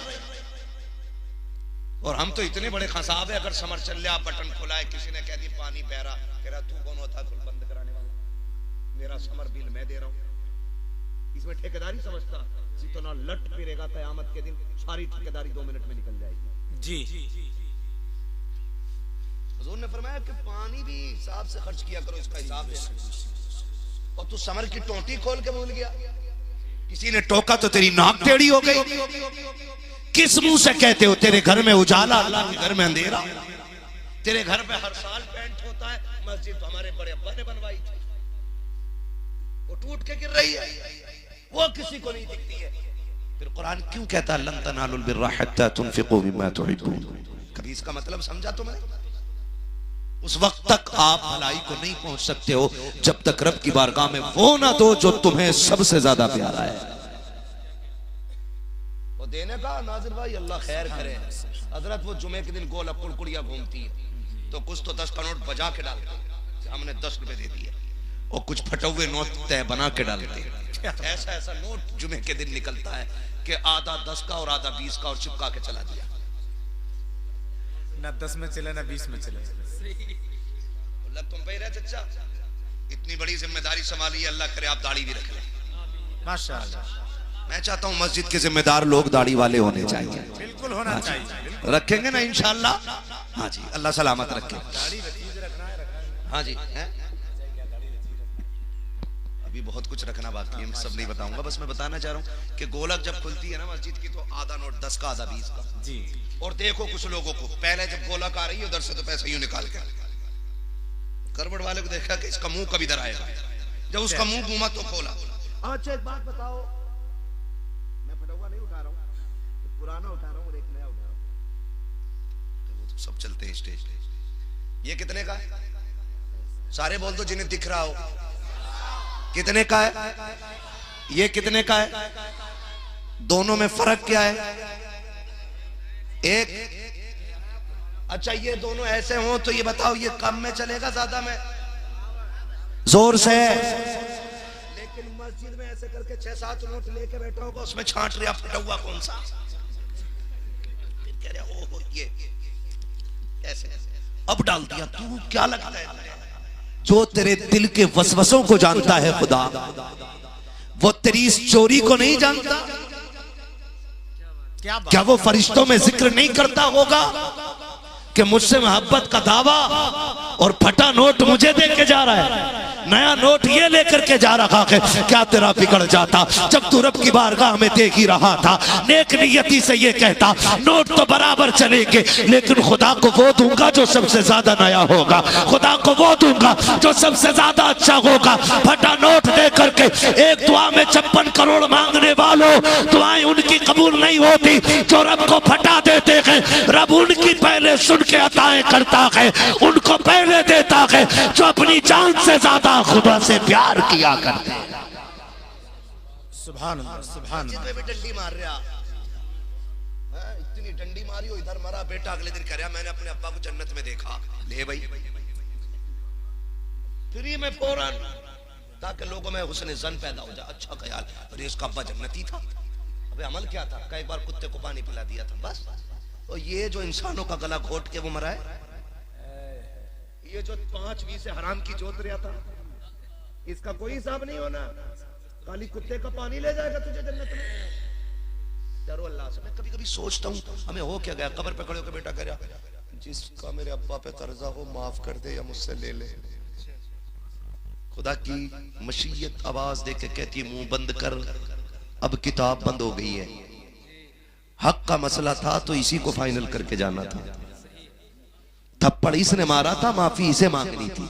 और हम तो इतने बड़े खसाब है, अगर समर चल लिया, बटन खुला है, किसी ने कह दी पानी बह रहा, कह रहा तू कौन होता है फिर बंद कराने वाला? मेरा समर बिल मैं दे रहा हूं। इसमें ठेकेदारी समझता? जितना लट फिरेगा कयामत के दिन, सारी ठेकेदारी 2 मिनट में निकल जाएगी जी। हुजूर ने फरमाया कि पानी भी हिसाब से खर्च किया करो, इसका हिसाब देना। और तू समर की टोटी खोल के भूल गया। किसी ने टोका तो तेरी नाक टेढ़ी हो गई। किस मुंह से कहते हो तेरे घर में उजाला, अल्लाह के घर में अंधेरा? तेरे घर पे हर साल पेंट होता है, मस्जिद तो हमारे बड़े अब्बा ने बनवाई थी, वो टूट के गिर रही है, वो किसी को नहीं दिखती है। फिर कुरान क्यों कहता है लन तनालुल बिर्रा हत्ता तुनफिकू मिम्मा तुहिब्बून? कभी इसका मतलब समझा तुमने? उस वक्त तक आप भलाई को नहीं पहुंच सकते हो जब तक रब की बारगाह में वो ना दो जो तुम्हें सबसे ज्यादा प्यारा है। वो देने का नाजिर भाई अल्लाह खैर करे। हजरत वो जुमे के दिन गोल कुड़कुड़िया घूमती है, तो कुछ तो 10 का नोट बजा के डालते, हमने 10 रुपए दे दिए, और कुछ फटे हुए नोट तय बना के डालते। ऐसा ऐसा नोट जुमे के दिन निकलता है कि आधा 10 का और आधा 20 का, और चिपका के चला दिया। ना 10 में चले ना 20 में चले। तुम पे रहे चचा, इतनी बड़ी जिम्मेदारी संभाली है, अल्लाह करे आप दाढ़ी भी रख लें। माशाअल्लाह। मैं चाहता हूं मस्जिद के जिम्मेदार लोग दाढ़ी वाले होने चाहिए। बिल्कुल होना चाहिए। रखेंगे ना इंशाल्लाह? हाँ जी, अल्लाह सलामत रखे। हाँ जी है? अभी बहुत कुछ रखना बाकी है, मैं सब नहीं बताऊंगा, बस मैं बताना चाह रहा हूँ कि गोलक जब खुलती है ना मस्जिद की, तो आधा नोट 10 का, आधा 20 का जी। और देखो कुछ लोगों को पहले जब गोलक आ रही है उधर से तो पैसा यूं निकाल के, करबड़ वाले को देखा कि इसका मुंह कभी इधर आएगा, जब उसका मुंह घूमा तो खोला। अच्छा एक बात बताओ, मैं फटुआ नहीं उठा रहा हूँ, पुराना उठा रहा हूँ और एक नया उठा रहा हूँ, तो वो तो सब चलते हैं स्टेज पे। ये कितने का है? सारे बोल दो जिन्हें दिख रहा हो। कितने का है? ये कितने का है? दोनों में फर्क क्या है? एक अच्छा, ये दोनों ऐसे हों तो ये बताओ ये कम में चलेगा ज्यादा में? जोर से। लेकिन मस्जिद में ऐसे करके 6-7 नोट लेके बैठा होगा, उसमें छांट रहा फटा कौन सा, फिर कह रहा ओहो ये ऐसे अब डाल दिया। तू क्या लगता है? जो तेरे दिल के वसवसों को जानता है खुदा, वो तेरी इस चोरी को नहीं जानता? क्या वो फरिश्तों में जिक्र नहीं करता होगा कि मुझसे मोहब्बत का दावा और फटा नोट मुझे दे के जा रहा है, नया नोट ये लेकर के जा रहा है? क्या तेरा बिगड़ जाता जब तू रब की बारगाह में देख ही रहा था, नेक नियति से ये कहता नोट तो बराबर चलेंगे, लेकिन खुदा को वो दूंगा जो सबसे ज्यादा नया होगा, खुदा को वो दूंगा जो सबसे ज्यादा अच्छा होगा। फटा नोट दे करके एक दुआ में 56 करोड़ मांगने वालों, दुआएं उनकी कबूल नहीं होती जो रब को फटा देते हैं। रब उनकी पहले सुन के अताएं करता है, उनको पहले देता है जो अपनी जान से ज्यादा खुदा से प्यार किया करते हैं। सुभान अल्लाह, सुभान अल्लाह। भी डंडी मार रहा, इतनी डंडी मारी हो, इधर मरा बेटा, अगले दिन कह रहा मैंने अपने अब्बा को जन्नत में देखा। ले भाई फ्री में फौरन, ताकि लोगों में हुस्न जन पैदा हो जाए, अच्छा ख्याल, अरे इसका अब्बा जन्नती था। अबे अमल क्या था? कई बार कुत्ते को पानी पिला दिया था बस। और ये जो इंसानों का गला घोट के वो मरा है, ये जो 5 से हराम की जोत रहा था, इसका कोई हिसाब नहीं होना। काली कुत्ते का पानी ले जाएगा तुझे जन्नत में। डरो अल्लाह से। मैं कभी कभी सोचता हूँ हमें हो क्या गया, कब्र पे खड़े होकर बेटा कह रहा जिसका मेरे अब्बा पे कर्जा हो माफ कर दे या मुझसे ले ले। खुदा की मशीयत आवाज दे के कहती है मुंह बंद कर, अब किताब बंद हो गई है। हक का मसला था तो इसी को फाइनल करके जाना था। थप्पड़ इसने मारा था, माफी इसे मांगनी थी।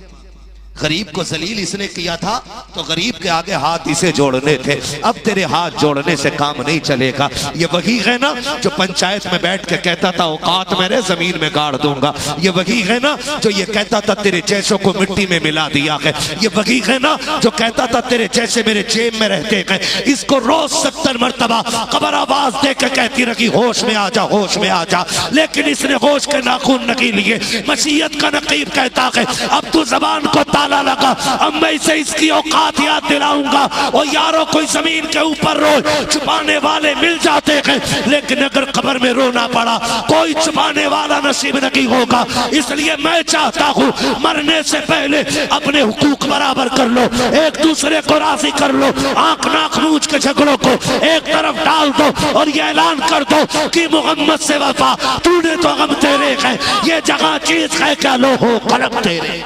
गरीब को जलील इसने किया था तो गरीब के आगे हाथ इसे जोड़ने थे। अब तेरे हाथ जोड़ने से काम नहीं चलेगा। ये वही है ना जो पंचायत में बैठ के कहता था औकात मेरे जमीन में गाड़ दूंगा। ये वही है ना जो ये कहता था तेरे जैसों को मिट्टी में मिला दिया है। ये वही है ना जो कहता था तेरे जैसे मेरे जेब में रहते हैं। इसको रोज 70 मरतबा कब्र आवाज दे के कहती रही होश में आ जा, होश में आ जा, लेकिन इसने होश के नाखून नहीं लिए। मसीयत का नकीब कहता है अब तू जबान को ताला लगा, अब मैं इसे इसकी औकात याद दिलाऊंगा। और यारों कोई जमीन के ऊपर रोज छुपाने वाले मिल जाते हैं, लेकिन अगर कब्र में रोना पड़ा कोई छुपाने वाला नसीब नहीं होगा। इसलिए मैं चाहता हूँ मरने से पहले अपने हुकूक बराबर कर लो, एक दूसरे को राजी कर लो, आंख नाक मूंछ के झगड़ों को एक तरफ डाल दो और ये ऐलान कर दो कि मोहम्मद से वफा तूने तो गम तेरे है, ये जगह चीज है क्या लो हो कलम तेरे।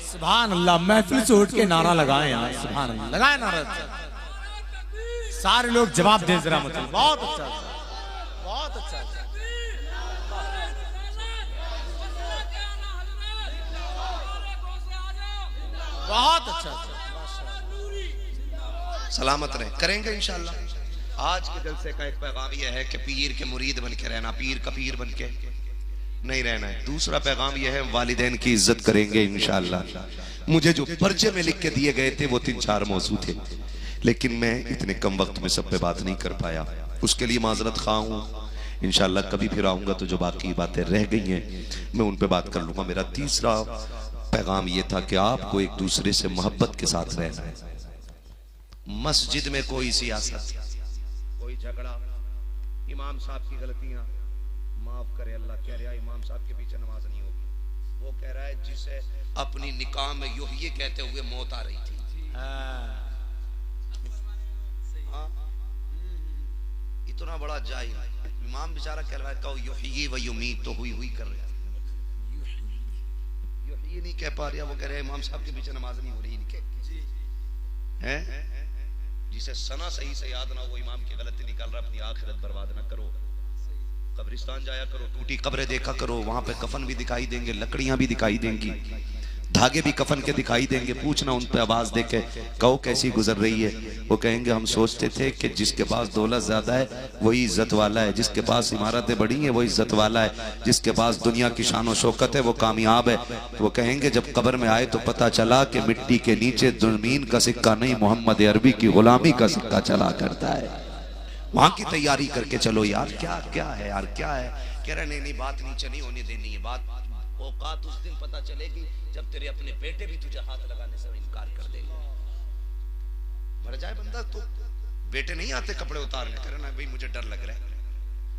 सुभान अल्लाह। महफिल से उठ के नारा लगाए यार, सुभान अल्लाह, लगाए नारा। सारे लोग जवाब दे जरा मुझे। बहुत अच्छा, बहुत अच्छा। बहुत अच्छा। सलामत रहे, करेंगे इंशाल्लाह। आज के जलसे का एक पैगाम यह है कि पीर के मुरीद बन के रहना, पीर का पीर बन के नहीं रहना है। दूसरा पैगाम यह है वालिदैन की इज्जत करेंगे इंशाअल्लाह। मुझे जो पर्चे में लिख के दिए गए थे वो 3-4 मौजू थे, लेकिन मैं इतने कम वक्त में सब पे बात नहीं कर पाया, उसके लिए माजरत खा हूँ। इंशाअल्लाह कभी फिर आऊंगा तो जो बाकी बातें रह गई हैं मैं उन पे बात कर लूंगा। मेरा तीसरा पैगाम ये था कि आपको एक दूसरे से मोहब्बत के साथ रहना है। मस्जिद में कोई सियासत, कोई झगड़ा, इमाम साहब की गलतियां माफ करे अल्लाह, कह रहा है इमाम साहब के पीछे नमाज नहीं होगी। वो कह रहा है जिसे अपनी निकाह में यूं ये कहते हुए मौत आ रही थी। हाँ। इतना बड़ा जाहिल इमाम बेचारा कह रहा है कहो युहयी व युमीत तो हुई कर रहा है, ये नहीं कह पा रहा। वो कह रहे हैं इमाम साहब के पीछे नमाज नहीं हो रही इनके हैं। जिसे सना सही से याद ना हो वो इमाम की गलती निकाल रहा, अपनी आखिरत बर्बाद ना करो। कब्रिस्तान जाया करो, टूटी कब्रें देखा करो, वहां पे कफन भी दिखाई देंगे, लकड़ियां भी दिखाई देंगी, धागे भी कफन के दिखाई देंगे। पूछना उन पे आवाज दे के कहो कैसी गुजर रही है। वो कहेंगे हम सोचते थे कि जिसके पास दौलत ज्यादा है वही इज्जत वाला है, जिसके पास इमारतें बड़ी हैं वो इज्जत वाला है, जिसके पास दुनिया की शान और शौकत है वो कामयाब है। वो कहेंगे जब कब्र में आए तो पता चला कि मिट्टी के नीचे ज़मीन का सिक्का नहीं, मोहम्मद अरबी की गुलामी का सिक्का चला करता है। वहां की तैयारी करके चलो यार। क्या क्या है यार, क्या है। कह रहे नहीं बात नीचे नहीं होने देनी है। बात औकात उस दिन पता चलेगी जब तेरे अपने बेटे भी तुझे हाथ लगाने से इनकार कर देंगे। मर जाए बंदा तो बेटे नहीं आते कपड़े उतारने, करे ना भाई मुझे डर लग रहा है,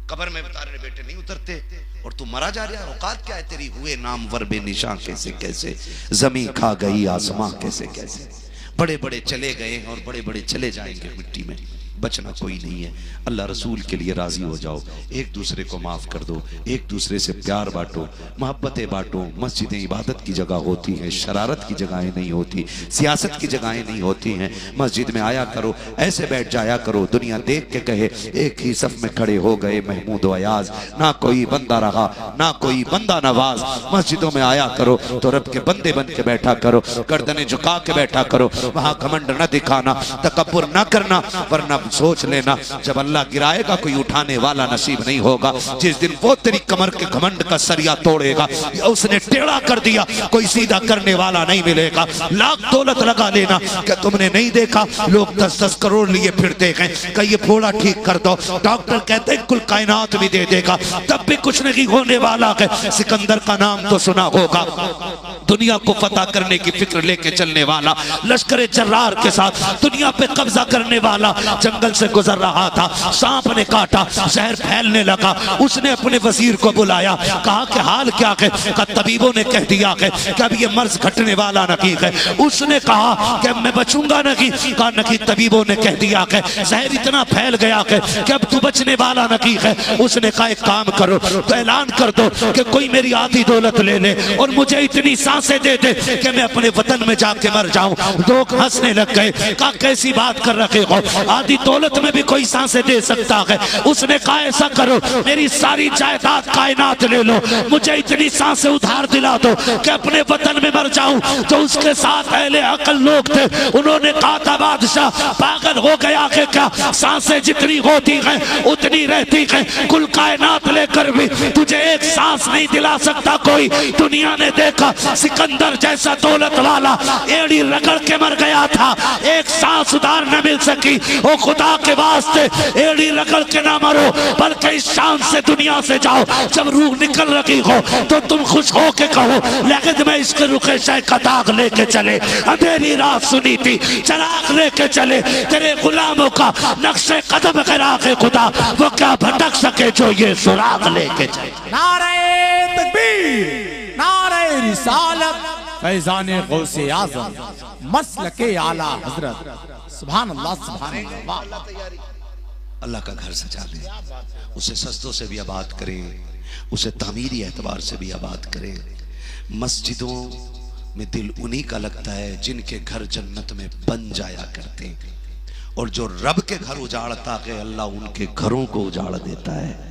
कब्र में उतारने बेटे नहीं उतरते और तू मरा जा रहा है। औकात क्या है तेरी, हुए नामवर बेनिशां कैसे कैसे, जमीन खा गई आसमां कैसे कैसे। बड़े बड़े चले गए और बड़े बड़े चले जाएंगे मिट्टी में, बचना कोई नहीं है। अल्लाह रसूल के लिए राजी हो जाओ, एक दूसरे को माफ कर दो, एक दूसरे से प्यार बांटो, मोहब्बतें बांटो। मस्जिदें इबादत की जगह होती हैं, शरारत की जगहें नहीं होती, सियासत की जगहें नहीं होती हैं। मस्जिद में आया करो, ऐसे बैठ जाया करो दुनिया देख के कहे एक ही सफ में खड़े हो गए महमूद व अयाज, ना कोई बंदा रहा ना कोई बंदा नवाज। मस्जिदों में आया करो तो रब के बंदे बन के बैठा करो, गर्दनें झुका के बैठा करो, वहां घमंड न दिखाना, तकब्बुर न करना, वरना सोच लेना जब अल्लाह गिराएगा कोई उठाने वाला नसीब नहीं होगा। जिस दिन वो तेरी कमर के घमंड का सरिया तोड़ेगा, उसने टेढ़ा कर दिया, कोई सीधा करने वाला नहीं मिलेगा। लाख दौलत लगा लेना, क्या तुमने नहीं देखा लोग 10-10 करोड़ लिए फिरते हैं, क्या ये फोड़ा ठीक कर दो, डॉक्टर कहते हैं कुल कायनात भी दे देगा, तब भी कुछ नहीं होने वाला है। सिकंदर का नाम तो सुना होगा, दुनिया को फतह करने की फिक्र लेके चलने वाला, लश्कर जर्रार के साथ दुनिया पे कब्जा करने वाला, जंग जंगल से गुजर रहा था, सांप ने काटा, जहर फैलने लगा। उसने अपने वजीर को बुलाया, कहा कि हाल क्या है? तबीबों ने कह दिया है कि अब ये मर्ज घटने वाला नहीं है। उसने कहा कि मैं बचूंगा नहीं। कहा नहीं, तबीबों ने कह दिया है जहर इतना फैल गया है कि अब तू बचने वाला नहीं है। उसने कहा एक काम करो, तो ऐलान कर दो कि कोई मेरी आधी दौलत ले ले और मुझे इतनी सांसें दे दे कि मैं अपने वतन में जाके मर जाऊं। लोग हंसने लग गए। कहा कैसी बात कर रखे हो, आधी दौलत में भी कोई सांसें दे सकता है? उसने कहा ऐसा करो, मेरी सारी जायदाद कायनात ले लो, मुझे इतनी सांसें उधार दिला दो कि अपने वतन में मर जाऊं। तो उसके साथ अहले अकल लोग थे, उन्होंने कहा था बादशाह पागल हो गया कि क्या? सांसें जितनी होती हैं उतनी रहती हैं, कुल कायनात लेकर भी तुझे एक सांस नहीं दिला सकता कोई। दुनिया ने देखा सिकंदर जैसा दौलत वाला एड़ी रगड़ के मर गया था, एक सांस उधार न मिल सकी। ओ खुदा के वास्ते एड़ी रगड़ के ना मरो, बल्कि इस शान से दुनिया से जाओ। जब रूह निकल रही हो तो तुम खुश हो के कहो लगद में इसके रुखे शाय का दाग लेके चले, अंधेरी रात सुनी थी चराग लेके चले, तेरे गुलामों का नक्शे कदम गिरा के खुदा वो क्या भटक सके जो ये सुराग लेके चले। नारे तकबीर, नारे रिसालत, फैजाने गौसे आजम, मसलके आला हजरत। सुभान अल्लाह, सुभान अल्लाह। अल्लाह का घर सजा दे, उसे सस्तों से भी आबाद करें, उसे तामीरी एतबार से भी आबाद करें। मस्जिदों में दिल उन्हीं का लगता है जिनके घर जन्नत में बन जाया करते हैं, और जो रब के घर उजाड़ता है अल्लाह उनके घरों को उजाड़ देता है।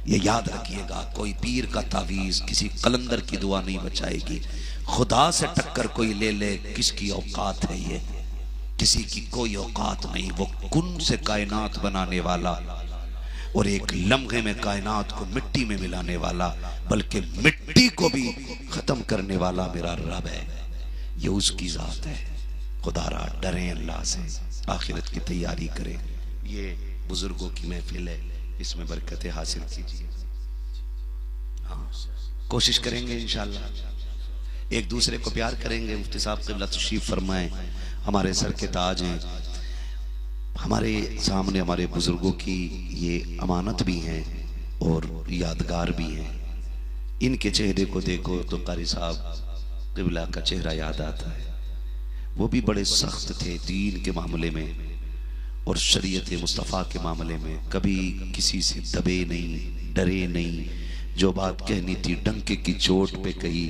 ये याद रखिएगा, कोई पीर का तावीज किसी कलंदर की दुआ नहीं बचाएगी। खुदा से टक्कर कोई ले ले, किसकी औकात है ये? किसी की कोई औकात नहीं। वो कुन से कायनात बनाने वाला और एक लम्हे में कायनात को मिट्टी में मिलाने वाला, बल्कि मिट्टी को भी खत्म करने वाला मेरा रब है। ये उसकी जात है। खुदारा डरें अल्लाह से, आखिरत की तैयारी करें। ये बुजुर्गों की महफिल है, इसमें बरकतें हासिल कीजिए। हाँ, कोशिश करेंगे इंशाअल्लाह, एक दूसरे को प्यार करेंगे। मुफ्ती साहब क़िबला तशरीफ फरमाएं, हमारे सर के ताज हैं, हमारे सामने हमारे बुजुर्गों की ये अमानत भी हैं और यादगार भी हैं। इनके चेहरे को देखो तो कारी साहब क़िबला का चेहरा याद आता है। वो भी बड़े सख्त थे दीन के मामले में और शरीयत मुस्तफ़ा के मामले में, कभी किसी से दबे नहीं, डरे नहीं। जो बात कहनी थी डंके की चोट पे कही।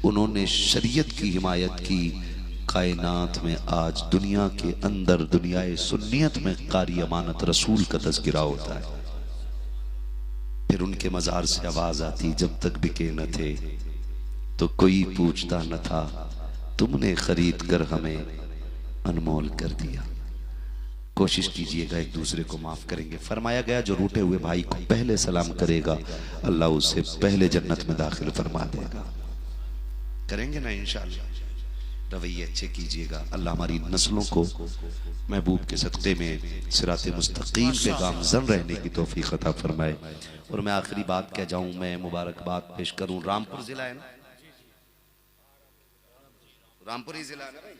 उन्होंने शरीयत की हिमायत की। कायनात में आज दुनिया के अंदर, दुनियाए सुन्नियत में कारी अमानत रसूल का तज़किरा होता है। फिर उनके मज़ार से आवाज़ आती, जब तक बिके न थे तो कोई पूछता न था, तुमने खरीद कर हमें अनमोल कर दिया। कोशिश कीजिएगा एक दूसरे को माफ करेंगे। फरमाया गया जो रूठे हुए भाई को पहले सलाम करेगा अल्लाह उसे पहले जन्नत में दाखिल फरमा देगा। करेंगे ना इंशाअल्लाह। रवैये अच्छे कीजिएगा। अल्लाह हमारी नस्लों को महबूब के सदक़े में सिराते मुस्तकीम पे गामज़न रहने की तौफीक अता फरमाए। और मैं आखिरी बात कह जाऊं, मैं मुबारकबाद पेश करूं। रामपुर जिला है ना, रामपुर ही जिला है ना भाई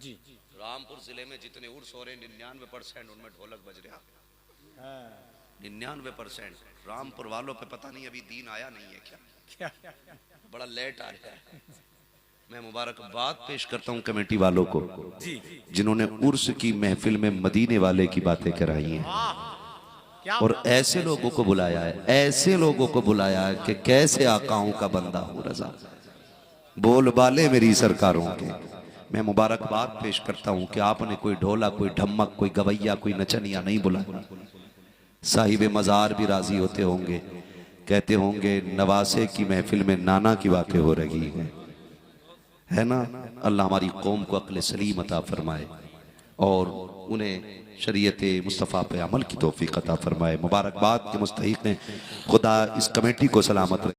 जी। रामपुर जिले में जितने उर्स हो रहे 99% उनमें ढोलक बज रहा। 99%। रामपुर वालों पे पता नहीं अभी दीन आया नहीं है क्या, बड़ा लेट आ रहा है। मैं मुबारकबाद पेश करता हूं कमेटी वालों को जिन्होंने उर्स की महफिल में मदीने वाले की बातें कराई हैं और ऐसे लोगों को बुलाया है, ऐसे लोगों को बुलाया है कि कैसे आकाओं का बंदा हूं रजा, बोल बाले मेरी सरकारों के। मैं मुबारकबाद पेश करता हूं कि आपने कोई ढोला, कोई ढमक, कोई गवैया, कोई नचनिया नहीं बुलाया। साहिब मज़ार भी राजी होते होंगे, कहते होंगे नवासे की महफिल में नाना की बातें हो रही है ना। अल्लाह हमारी कौम को अक्ल सलीम अता फरमाए और उन्हें शरीयत मुस्तफ़ा पे अमल की तौफीक अता फरमाए। मुबारकबाद के मुस्तहिक़ हैं, खुदा इस कमेटी को सलामत रखे।